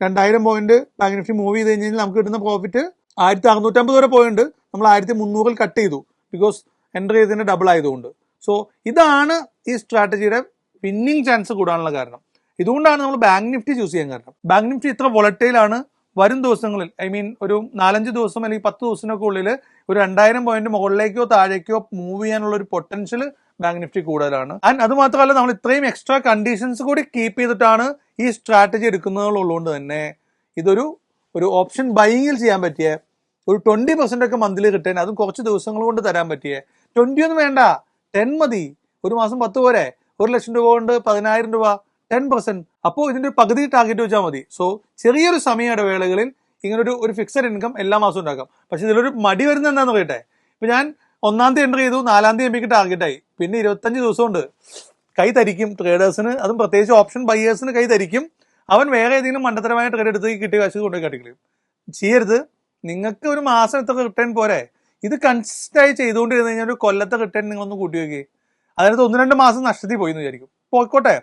2000 പോയിന്റ് ബാങ്ക് നിഫ്റ്റി മൂവ് ചെയ്ത് കഴിഞ്ഞാൽ നമുക്ക് കിട്ടുന്ന പ്രോഫിറ്റ് 1650 വരെ പോയിട്ടുണ്ട്. നമ്മൾ 1300 കട്ട് ചെയ്തു. ബിക്കോസ് എൻ്റർ ചെയ്തതിൻ്റെ ഡബിൾ ആയതുകൊണ്ട്. സോ ഇതാണ് ഈ സ്ട്രാറ്റജിയുടെ വിന്നിങ് ചാൻസ് കൂടാനുള്ള കാരണം. ഇതുകൊണ്ടാണ് നമ്മൾ ബാങ്ക് നിഫ്റ്റി ചൂസ് ചെയ്യാൻ കാരണം. ബാങ്ക് നിഫ്റ്റി ഇത്ര വോളറ്റൈലാണ്. വരും ദിവസങ്ങളിൽ ഒരു 4-5 ദിവസം അല്ലെങ്കിൽ 10 ദിവസത്തിനൊക്കെ ഉള്ളിൽ ഒരു 2000 പോയിന്റ് മുകളിലേക്കോ താഴേക്കോ മൂവ് ചെയ്യാനുള്ള ഒരു പൊട്ടൻഷ്യൽ ബാങ്ക് നിഫ്റ്റി കൂടുതലാണ്. ആൻഡ് അത് മാത്രമല്ല നമ്മൾ ഇത്രയും എക്സ്ട്രാ കണ്ടീഷൻസ് കൂടി കീപ്പ് ചെയ്തിട്ടാണ് ഈ സ്ട്രാറ്റജി എടുക്കുന്നതുള്ളതുകൊണ്ട് തന്നെ ഇതൊരു ഓപ്ഷൻ ബൈയിങ്ങിൽ ചെയ്യാൻ പറ്റിയ ഒരു 20% ഒക്കെ മന്ത്ലി റിട്ടേൺ, അതും കുറച്ച് ദിവസങ്ങൾ കൊണ്ട് തരാൻ പറ്റിയ. 20 ഒന്നും വേണ്ട, 10 മതി. ഒരു മാസം 10 പോരെ. 1 ലക്ഷം രൂപ കൊണ്ട് 10,000 രൂപ, 10%. അപ്പോൾ ഇതിന്റെ പകുതി ടാർഗറ്റ് വെച്ചാൽ മതി. സോ ചെറിയൊരു സമയ ഇടവേളകളിൽ ഇങ്ങനെ ഒരു ഫിക്സഡ് ഇൻകം എല്ലാ മാസവും ഉണ്ടാക്കാം. പക്ഷെ ഇതിലൊരു മടി വരുന്നത് എന്താണെന്ന് പറയട്ടെ. ഇപ്പൊ ഞാൻ 1-ാം തീയതി എൻ്റർ ചെയ്തു, 4-ാം തീയതി എനിക്ക് ടാർഗറ്റായി. പിന്നെ 25 ദിവസം കൊണ്ട് കൈ തരിക്കും ട്രേഡേഴ്സിന്. അതും പ്രത്യേകിച്ച് ഓപ്ഷൻ ബയേഴ്സിന് കൈ തരിക്കും. അവൻ വേറെ ഏതെങ്കിലും മണ്ടത്തരമായ ട്രേഡ് എടുത്ത് കിട്ടിയ കാശ് കൊണ്ടുപോയി കട്ടിക്കളയും. ചെയ്യരുത്. നിങ്ങൾക്ക് ഒരു മാസം എത്ര റിട്ടേൺ പോരെ. ഇത് കൺസിസ്റ്റന്റ് ആയി ചെയ്തുകൊണ്ടിരുന്നു കഴിഞ്ഞാൽ ഒരു കൊല്ലത്തെ റിട്ടേൺ നിങ്ങളൊന്ന് കൂട്ടി വയ്ക്കുക. അതിനകത്ത് 1-2 മാസം നഷ്ടത്തിൽ പോയി എന്ന് വിചാരിക്കും. പോയിക്കോട്ടെ,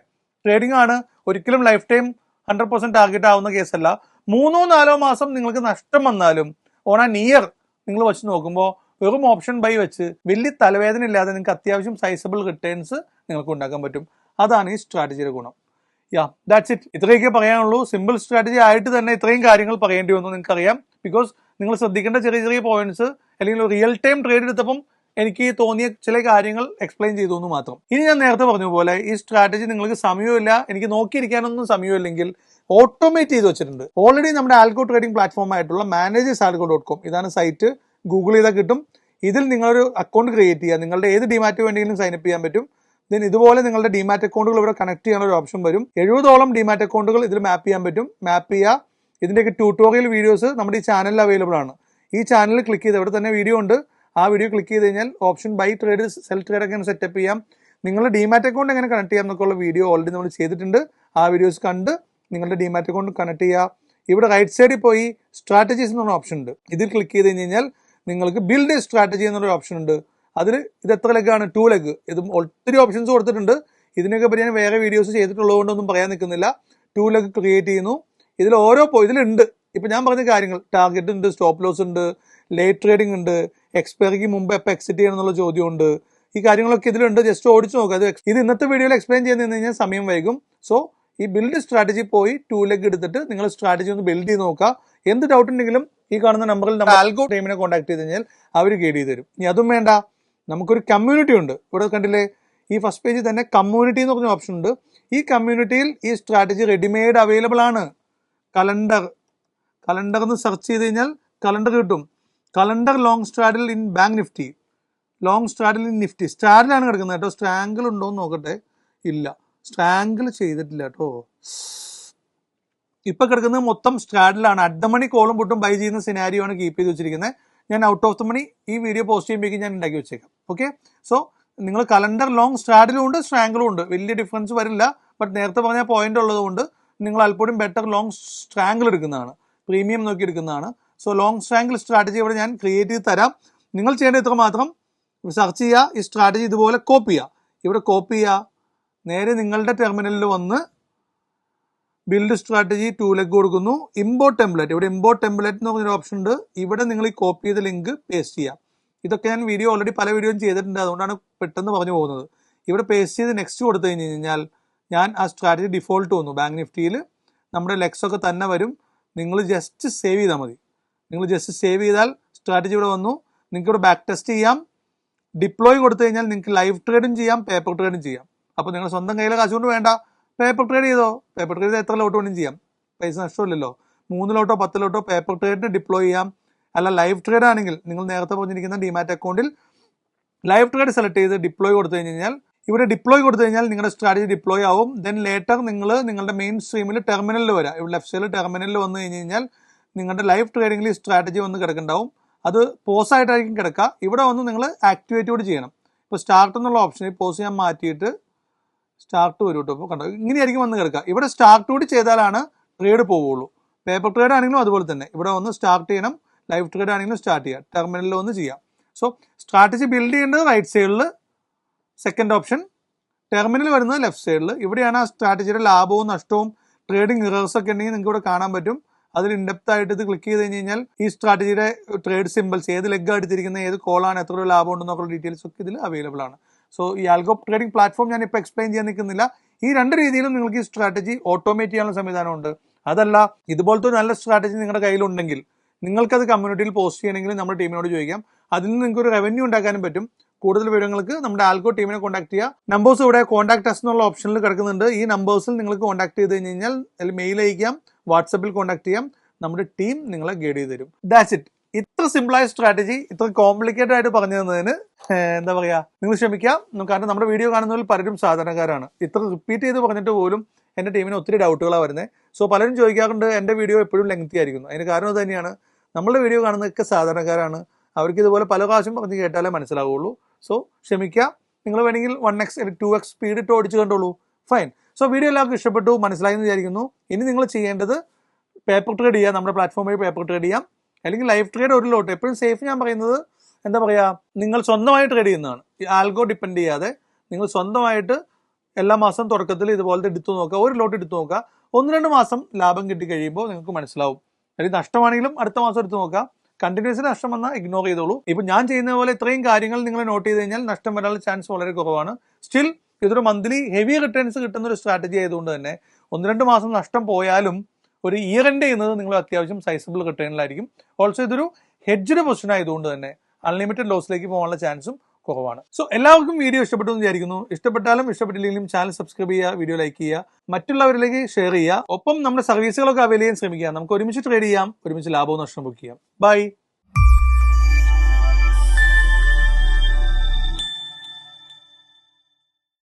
ട്രേഡിംഗ് ആണ്. ഒരിക്കലും ലൈഫ് ടൈം 100% ടാർഗറ്റ് ആവുന്ന കേസല്ല. 3-4 മാസം നിങ്ങൾക്ക് നഷ്ടം വന്നാലും ഓൺ ആൻ ഇയർ നിങ്ങൾ വെച്ച് നോക്കുമ്പോൾ വെറും ഓപ്ഷൻ ബൈ വെച്ച് വലിയ തലവേദന ഇല്ലാതെ നിങ്ങൾക്ക് അത്യാവശ്യം സൈസബിൾ റിട്ടേൺസ് നിങ്ങൾക്ക് ഉണ്ടാക്കാൻ പറ്റും. അതാണ് ഈ സ്ട്രാറ്റജിയുടെ ഗുണം. That's it. ഇത്രയൊക്കെ പറയാനുള്ളൂ. സിമ്പിൾ സ്ട്രാറ്റജി ആയിട്ട് തന്നെ ഇത്രയും കാര്യങ്ങൾ പറയേണ്ടി വന്നു നിങ്ങൾക്കറിയാം. ബിക്കോസ് നിങ്ങൾ ശ്രദ്ധിക്കേണ്ട ചെറിയ ചെറിയ പോയിന്റ്സ് അല്ലെങ്കിൽ റിയൽ ടൈം ട്രേഡ് എടുത്തപ്പം എനിക്ക് തോന്നിയ ചില കാര്യങ്ങൾ എക്സ്പ്ലെയിൻ ചെയ്തു എന്ന് മാത്രം. ഇനി ഞാൻ നേരത്തെ പറഞ്ഞ പോലെ ഈ സ്ട്രാറ്റജി നിങ്ങൾക്ക് സമയമില്ല, എനിക്ക് നോക്കിയിരിക്കാനൊന്നും സമയമില്ലെങ്കിൽ ഓട്ടോമേറ്റ് ചെയ്ത് വെച്ചിട്ടുണ്ട്. ഓൾറെഡി നമ്മുടെ ആൽഗോ ട്രേഡിംഗ് പ്ലാറ്റ്ഫോം ആയിട്ടുള്ള managers.algo.com ഇതാണ് സൈറ്റ്. ഗൂഗിൾ ചെയ്താൽ കിട്ടും. ഇതിൽ നിങ്ങളൊരു അക്കൗണ്ട് ക്രിയേറ്റ് ചെയ്യുക. നിങ്ങളുടെ ഏത് ഡിമാറ്റ് വേണ്ടിയെങ്കിലും സൈനപ്പ് ചെയ്യാൻ പറ്റും. ദെൻ ഇതുപോലെ നിങ്ങളുടെ ഡിമാറ്റ് അക്കൗണ്ടുകൾ ഇവിടെ കണക്ട് ചെയ്യാനുള്ള ഒരു ഓപ്ഷൻ വരും. 70ഓളം ഡിമാറ്റ് അക്കൗണ്ടുകൾ ഇതിൽ മാപ്പ് ചെയ്യാൻ പറ്റും. മാപ്പ് ചെയ്യുക. ഇതിൻ്റെയൊക്കെ ട്യൂട്ടോറിയൽ വീഡിയോസ് നമ്മുടെ ഈ ചാനലിൽ അവൈലബിൾ ആണ്. ഈ ചാനൽ ക്ലിക്ക് ചെയ്ത് ഇവിടെ തന്നെ വീഡിയോ ഉണ്ട്. ആ വീഡിയോ ക്ലിക്ക് ചെയ്ത് കഴിഞ്ഞാൽ option by trade, cell trade ഒക്കെ സെറ്റപ്പ് ചെയ്യാം. നിങ്ങളുടെ ഡിമാറ്റ് അക്കൗണ്ട് എങ്ങനെ കണക്ട് ചെയ്യാം എന്നൊക്കെയുള്ള വീഡിയോ ഓൾറെഡി നമ്മൾ ചെയ്തിട്ടുണ്ട്. ആ വീഡിയോസ് കണ്ട് നിങ്ങളുടെ ഡിമാറ്റ് അക്കൗണ്ട് കണക്ട് ചെയ്യുക. ഇവിടെ റൈറ്റ് സൈഡിൽ പോയി സ്ട്രാറ്റജീസ് എന്ന് പറഞ്ഞ ഓപ്ഷൻ ഉണ്ട്. ഇതിൽ ക്ലിക്ക് ചെയ്ത് കഴിഞ്ഞാൽ നിങ്ങൾക്ക് ബിൽഡ് എ സ്ട്രാറ്റജി എന്നൊരു ഓപ്ഷൻ ഉണ്ട്. അതിൽ ഇത് എത്ര ലെഗാണ്? 2 ലെഗ്. ഇതും ഒത്തിരി ഓപ്ഷൻസ് കൊടുത്തിട്ടുണ്ട്. ഇതിനൊക്കെ പറ്റി ഞാൻ വേറെ വീഡിയോസ് ചെയ്തിട്ടുള്ളതുകൊണ്ടൊന്നും പറയാൻ നിൽക്കുന്നില്ല. 2 ലെഗ് ക്രിയേറ്റ് ചെയ്യുന്നു. ഇതിൽ ഇതിലുണ്ട്. ഇപ്പം ഞാൻ പറഞ്ഞ കാര്യങ്ങൾ, ടാർഗറ്റ് ഉണ്ട്, സ്റ്റോപ്പ് ലോസ് ഉണ്ട്, ലേറ്റ് ട്രേഡിംഗ് ഉണ്ട്, എക്സ്പയറിക്ക് മുമ്പ് എപ്പോൾ എക്സിറ്റ് ചെയ്യണം എന്നുള്ള ചോദ്യമുണ്ട്. ഈ കാര്യങ്ങളൊക്കെ ഇതിലുണ്ട്. ജസ്റ്റ് ഓടിച്ചു നോക്കുക. ഇത് ഇന്നത്തെ വീഡിയോയിൽ എക്സ്പ്ലെയിൻ ചെയ്യുന്ന കഴിഞ്ഞാൽ സമയം വൈകും. സോ ഈ ബിൽഡ് സ്ട്രാറ്റജി പോയി 2 ലെഗ് എടുത്തിട്ട് നിങ്ങൾ സ്ട്രാറ്റജി ഒന്ന് ബിൽഡ് ചെയ്ത് നോക്കുക. എന്ത് ഡൗട്ട് ഉണ്ടെങ്കിലും ഈ കാണുന്ന നമ്പറിൽ നമ്മൾ ആൽഗോ ടീമിനെ കോൺടാക്ട് ചെയ്ത് കഴിഞ്ഞാൽ അവർ ഗൈഡ് ചെയ്ത് തരും. ഇനി അതും വേണ്ട, നമുക്കൊരു കമ്മ്യൂണിറ്റി ഉണ്ട്. ഇവിടെ കണ്ടില്ലേ, ഈ ഫസ്റ്റ് പേജിൽ തന്നെ കമ്മ്യൂണിറ്റി എന്ന് പറഞ്ഞ ഓപ്ഷൻ ഉണ്ട്. ഈ കമ്മ്യൂണിറ്റിയിൽ ഈ സ്ട്രാറ്റജി റെഡിമെയ്ഡ് അവൈലബിൾ ആണ്. കലണ്ടർ എന്ന് സെർച്ച് ചെയ്ത് കഴിഞ്ഞാൽ കലണ്ടർ കിട്ടും. Calendar long straddle in bank Nifty, long straddle in Nifty. സ്ട്രാഡിലാണ് കിടക്കുന്നത് കേട്ടോ. സ്ട്രാങ്കിൾ ഉണ്ടോ എന്ന് നോക്കട്ടെ. ഇല്ല, സ്ട്രാങ്കിൾ ചെയ്തിട്ടില്ല കേട്ടോ. ഇപ്പം കിടക്കുന്നത് മൊത്തം സ്ട്രാഡിലാണ്. അറ്റ് ദ മണി കോളും പുട്ടും ബൈ ചെയ്യുന്ന സിനാരിയോ ആണ് കീപ്പ് ചെയ്ത് വെച്ചിരിക്കുന്നത്. ഞാൻ ഔട്ട് ഓഫ് ദ മണി ഈ വീഡിയോ പോസ്റ്റ് ചെയ്യുമ്പോഴേക്കും ഞാൻ ഉണ്ടാക്കി വെച്ചേക്കാം. ഓക്കെ, സോ നിങ്ങൾ കലണ്ടർ ലോങ് സ്ട്രാഡിലും ഉണ്ട്, സ്ട്രാങ്കിളും ഉണ്ട്. വലിയ ഡിഫറൻസ് വരില്ല. ബട്ട് നേരത്തെ പറഞ്ഞ പോയിന്റ് ഉള്ളതുകൊണ്ട് നിങ്ങൾ അല്പം ബെറ്റർ ലോങ് സ്ട്രാങ്കിൾ എടുക്കുന്നതാണ്, പ്രീമിയം നോക്കി എടുക്കുന്നതാണ്. സോ ലോങ് സ്ട്രാങ്കിൾ സ്ട്രാറ്റജി ഇവിടെ ഞാൻ ക്രിയേറ്റ് ചെയ്ത് തരാം. നിങ്ങൾ ചെയ്യേണ്ട ഇത്ര മാത്രം, സെർച്ച് ചെയ്യുക, ഈ സ്ട്രാറ്റജി ഇതുപോലെ കോപ്പി ചെയ്യുക. ഇവിടെ കോപ്പി ചെയ്യുക, നേരെ നിങ്ങളുടെ ടെർമിനലിൽ വന്ന് ബിൽഡ് സ്ട്രാറ്റജി 2 ലെഗ് കൊടുക്കുന്നു. ഇമ്പോർട്ട് ടെംപ്ലേറ്റ്, ഇവിടെ ഇമ്പോർട്ട് ടെംപ്ലേറ്റ് എന്ന് പറഞ്ഞൊരു ഓപ്ഷൻ ഉണ്ട്. ഇവിടെ നിങ്ങൾ ഈ കോപ്പി ചെയ്ത ലിങ്ക് പേസ്റ്റ് ചെയ്യുക. ഇതൊക്കെ ഞാൻ വീഡിയോ ഓൾറെഡി പല വീഡിയോയും ചെയ്തിട്ടുണ്ട്, അതുകൊണ്ടാണ് പെട്ടെന്ന് പറഞ്ഞു പോകുന്നത്. ഇവിടെ പേസ്റ്റ് ചെയ്ത് നെക്സ്റ്റ് കൊടുത്തു കഴിഞ്ഞ് കഴിഞ്ഞാൽ ഞാൻ ആ സ്ട്രാറ്റജി ഡിഫോൾട്ട് വന്നു. ബാങ്ക് നിഫ്റ്റിയിൽ നമ്മുടെ ലെക്സ് ഒക്കെ തന്നെ വരും. നിങ്ങൾ ജസ്റ്റ് സേവ് ചെയ്താൽ മതി. നിങ്ങൾ ജസ്റ്റ് സേവ് ചെയ്താൽ സ്ട്രാറ്റജി ഇവിടെ വന്നു. നിങ്ങൾക്ക് ഇവിടെ ബാക്ക് ടെസ്റ്റ് ചെയ്യാം. ഡിപ്ലോയ് കൊടുത്തു കഴിഞ്ഞാൽ നിങ്ങൾക്ക് ലൈവ് ട്രേഡും ചെയ്യാം, പേപ്പർ ട്രേഡും ചെയ്യാം. അപ്പോൾ നിങ്ങൾ സ്വന്തം കയ്യിലെ കാശ് കൊണ്ട് വേണ്ട, പേപ്പർ ട്രേഡ് ചെയ്തോ. പേപ്പർ ട്രേഡ് ചെയ്ത് എത്ര ലോട്ട് വേണം ചെയ്യാം, പൈസ നഷ്ടമില്ലല്ലോ. 3 ലോട്ടോ 10 ലോട്ടോ പേപ്പർ ട്രേഡിന് ഡിപ്ലോയ് ചെയ്യാം. അല്ല ലൈവ് ട്രേഡ് ആണെങ്കിൽ നിങ്ങൾ നേരത്തെ പറഞ്ഞിരിക്കുന്ന ഡിമാറ്റ് അക്കൗണ്ടിൽ ലൈവ് ട്രേഡ് സെലക്ട് ചെയ്ത് ഡിപ്ലോയ് കൊടുത്തു കഴിഞ്ഞാൽ ഇവിടെ ഡിപ്ലോയ് കൊടുത്തു കഴിഞ്ഞാൽ നിങ്ങളുടെ സ്ട്രാറ്റജി ഡിപ്ലോയ് ആവും. ദെൻ ലേറ്റർ നിങ്ങൾ നിങ്ങളുടെ മെയിൻ സ്ട്രീമിൽ ടെർമിനലിൽ വരാം. ഇവിടെ ലെഫ്റ്റ് സൈഡിൽ ടെർമിനലിൽ വന്നു കഴിഞ്ഞ് കഴിഞ്ഞാൽ നിങ്ങളുടെ ലൈവ് ട്രേഡിംഗിൽ സ്ട്രാറ്റജി വന്ന് കിടക്കുന്നുണ്ടാവും. അത് പോസ് ആയിട്ടായിരിക്കും കിടക്കുക. ഇവിടെ വന്ന് നിങ്ങൾ ആക്ടിവേറ്റ് കൂടി ചെയ്യണം. ഇപ്പോൾ സ്റ്റാർട്ട് എന്നുള്ള ഓപ്ഷനിൽ പോസ് ചെയ്യാൻ മാറ്റിയിട്ട് സ്റ്റാർട്ട് വരും കേട്ടോ. ഇപ്പോൾ കണ്ടോ, ഇങ്ങനെയായിരിക്കും വന്ന് കിടക്കുക. ഇവിടെ സ്റ്റാർട്ട് കൂടി ചെയ്താലാണ് ട്രേഡ് പോവുള്ളൂ. പേപ്പർ ട്രേഡ് ആണെങ്കിലും അതുപോലെ തന്നെ ഇവിടെ വന്ന് സ്റ്റാർട്ട് ചെയ്യണം, ലൈവ് ട്രേഡ് ആണെങ്കിലും സ്റ്റാർട്ട് ചെയ്യാം, ടെർമിനലിൽ വന്ന് ചെയ്യാം. സോ സ്ട്രാറ്റജി ബിൽഡ് ചെയ്യേണ്ടത് റൈറ്റ് സൈഡിൽ, സെക്കൻഡ് ഓപ്ഷൻ. ടെർമിനൽ വരുന്നത് ലെഫ്റ്റ് സൈഡിൽ. ഇവിടെയാണ് ആ സ്ട്രാറ്റജിയുടെ ലാഭവും നഷ്ടവും ട്രേഡിംഗ് ഇറേഴ്സ് ഒക്കെ ഉണ്ടെങ്കിൽ നിങ്ങൾക്ക് ഇവിടെ കാണാൻ പറ്റും. അതിൽ ഇൻഡെപ്ത് ആയിട്ട് ഇത് ക്ലിക്ക് ചെയ്ത് കഴിഞ്ഞ് കഴിഞ്ഞാൽ ഈ സ്ട്രാറ്റജിയുടെ ട്രേഡ് സിമ്പിൾസ്, ഏത് ലെഗ് എടുത്തിരിക്കുന്ന, ഏത് കോളാണ്, എത്ര രൂപ ലാഭം ഉണ്ടെന്നൊക്കെ ഡീറ്റെയിൽസ് ഒക്കെ ഇതിൽ അവൈലബിൾ ആണ്. സോ ഈ ആൽഗോ ട്രേഡിംഗ് പ്ലാറ്റ്ഫോം ഞാൻ ഇപ്പോൾ എക്സ്പ്ലെയിൻ ചെയ്യാൻ നിൽക്കുന്നില്ല. ഈ 2 രീതിയിലും നിങ്ങൾക്ക് ഈ സ്ട്രാറ്റജി ഓട്ടോമേറ്റ് ചെയ്യാനുള്ള സംവിധാനമുണ്ട്. അതല്ല ഇതുപോലത്തെ ഒരു നല്ല സ്ട്രാറ്റജി നിങ്ങളുടെ കയ്യിലുണ്ടെങ്കിൽ നിങ്ങൾക്കത് കമ്മ്യൂണിറ്റിയിൽ പോസ്റ്റ് ചെയ്യണമെങ്കിൽ നമ്മുടെ ടീമിനോട് ചോദിക്കാം. അതിൽ നിന്ന് നിങ്ങൾക്ക് ഒരു റവന്യൂ ഉണ്ടാക്കാനും പറ്റും. കൂടുതൽ വിവരങ്ങൾക്ക് നമ്മുടെ ആൽഗോ ടീമിനെ കോൺടാക്ട് ചെയ്യുക. നമ്പേഴ്സ് ഇവിടെ കോൺടാക്ട് അസ് എന്നുള്ള ഓപ്ഷനിൽ കിടക്കുന്നുണ്ട്. ഈ നമ്പേഴ്സിൽ നിങ്ങൾക്ക് കോൺടാക്ട് ചെയ്ത് കഴിഞ്ഞ് കഴിഞ്ഞാൽ മെയിൽ അയക്കാം, വാട്സപ്പിൽ കോൺടാക്ട് ചെയ്യാം. നമ്മുടെ ടീം നിങ്ങളെ ഗൈഡ് ചെയ്ത് തരും. That's it. ഇത്ര സിമ്പിളായ സ്ട്രാറ്റജി ഇത്ര കോംപ്ലിക്കേറ്റഡ് ആയിട്ട് പറഞ്ഞു തന്നതിന് എന്താ പറയാ, നിങ്ങൾ ക്ഷമിക്കാം. കാരണം നമ്മുടെ വീഡിയോ കാണുന്നതിൽ പലരും സാധാരണക്കാരാണ്. ഇത്ര റിപ്പീറ്റ് ചെയ്ത് പറഞ്ഞിട്ട് പോലും എൻ്റെ ടീമിന് ഒത്തിരി ഡൗട്ടുകളാണ് വരുന്നത്. സോ പലരും ചോദിക്കാറുണ്ട് എൻ്റെ വീഡിയോ എപ്പോഴും ലെങ്തി ആയിരിക്കുന്നു. അതിന് കാരണം അത് തന്നെയാണ്, നമ്മളുടെ വീഡിയോ കാണുന്നതൊക്കെ സാധാരണക്കാരാണ്. അവർക്ക് ഇതുപോലെ പല പ്രാവശ്യം പറഞ്ഞ് കേട്ടാലേ മനസ്സിലാവുള്ളൂ. സോ ക്ഷമിക്കാം. നിങ്ങൾ വേണമെങ്കിൽ 1x 2x സ്പീഡ് ഇട്ട് ഓടിച്ച് കണ്ടോളൂ, ഫൈൻ. സോ വീഡിയോ എല്ലാവർക്കും ഇഷ്ടപ്പെട്ടു, മനസ്സിലായി എന്ന് വിചാരിക്കുന്നു. ഇനി നിങ്ങൾ ചെയ്യേണ്ടത് പേപ്പർ ട്രേഡ് ചെയ്യാം, നമ്മുടെ പ്ലാറ്റ്ഫോം വഴി പേപ്പർ ട്രേഡ് ചെയ്യാം. അല്ലെങ്കിൽ ലൈവ് ട്രേഡ് ഒരു ലോട്ട്. എപ്പോഴും സേഫ് ഞാൻ പറയുന്നത് എന്താ പറയുക, നിങ്ങൾ സ്വന്തമായി ട്രേഡ് ചെയ്യുന്നതാണ്. ഈ ആൽഗോ ഡിപ്പെൻഡ് ചെയ്യാതെ നിങ്ങൾ സ്വന്തമായിട്ട് എല്ലാ മാസം തുടക്കത്തിൽ ഇതുപോലത്തെ എടുത്തു നോക്കുക, ഒരു ലോട്ട് എടുത്തു നോക്കുക. 1-2 മാസം ലാഭം കിട്ടി കഴിയുമ്പോൾ നിങ്ങൾക്ക് മനസ്സിലാവും. അല്ലെങ്കിൽ നഷ്ടമാണെങ്കിലും അടുത്ത മാസം എടുത്തു നോക്കുക. കണ്ടിന്യൂസ്ലി നഷ്ടം വന്നാൽ ഇഗ്നോർ ചെയ്തോളൂ. ഇപ്പൊ ഞാൻ ചെയ്യുന്ന പോലെ ഇത്രയും കാര്യങ്ങൾ നിങ്ങൾ നോട്ട് ചെയ്ത് കഴിഞ്ഞാൽ നഷ്ടം വരാനുള്ള ചാൻസ് വളരെ കുറവാണ്. സ്റ്റിൽ ഇതൊരു മന്ത്ലി ഹെവി റിട്ടേൺസ് കിട്ടുന്ന ഒരു സ്ട്രാറ്റജി ആയതുകൊണ്ട് തന്നെ 1-2 മാസം നഷ്ടം പോയാലും ഒരു ഇയർ എൻഡ് ചെയ്യുന്നത് നിങ്ങൾ അത്യാവശ്യം സൈസബിൾ റിട്ടേണിലായിരിക്കും. ഓൾസോ ഇതൊരു ഹെഡ്ജ്ഡ് പൊസിഷൻ ആയതുകൊണ്ട് തന്നെ അൺലിമിറ്റഡ് ലോസിലേക്ക് പോകാനുള്ള ചാൻസും കുറവാണ്. സോ എല്ലാവർക്കും വീഡിയോ ഇഷ്ടപ്പെട്ടു എന്ന് വിചാരിക്കുന്നു. ഇഷ്ടപ്പെട്ടാലും ഇഷ്ടപ്പെട്ടില്ലെങ്കിലും ചാനൽ സബ്സ്ക്രൈബ് ചെയ്യുക, വീഡിയോ ലൈക്ക് ചെയ്യുക, മറ്റുള്ളവരിലേക്ക് ഷെയർ ചെയ്യുക. ഒപ്പം നമ്മുടെ സർവീസുകളൊക്കെ അവൈൽ ചെയ്യാൻ ശ്രമിക്കുക. നമുക്ക് ഒരുമിച്ച് ട്രേഡ് ചെയ്യാം, ഒരുമിച്ച് ലാഭവും നഷ്ടവും ബുക്ക് ചെയ്യാം. ബൈ.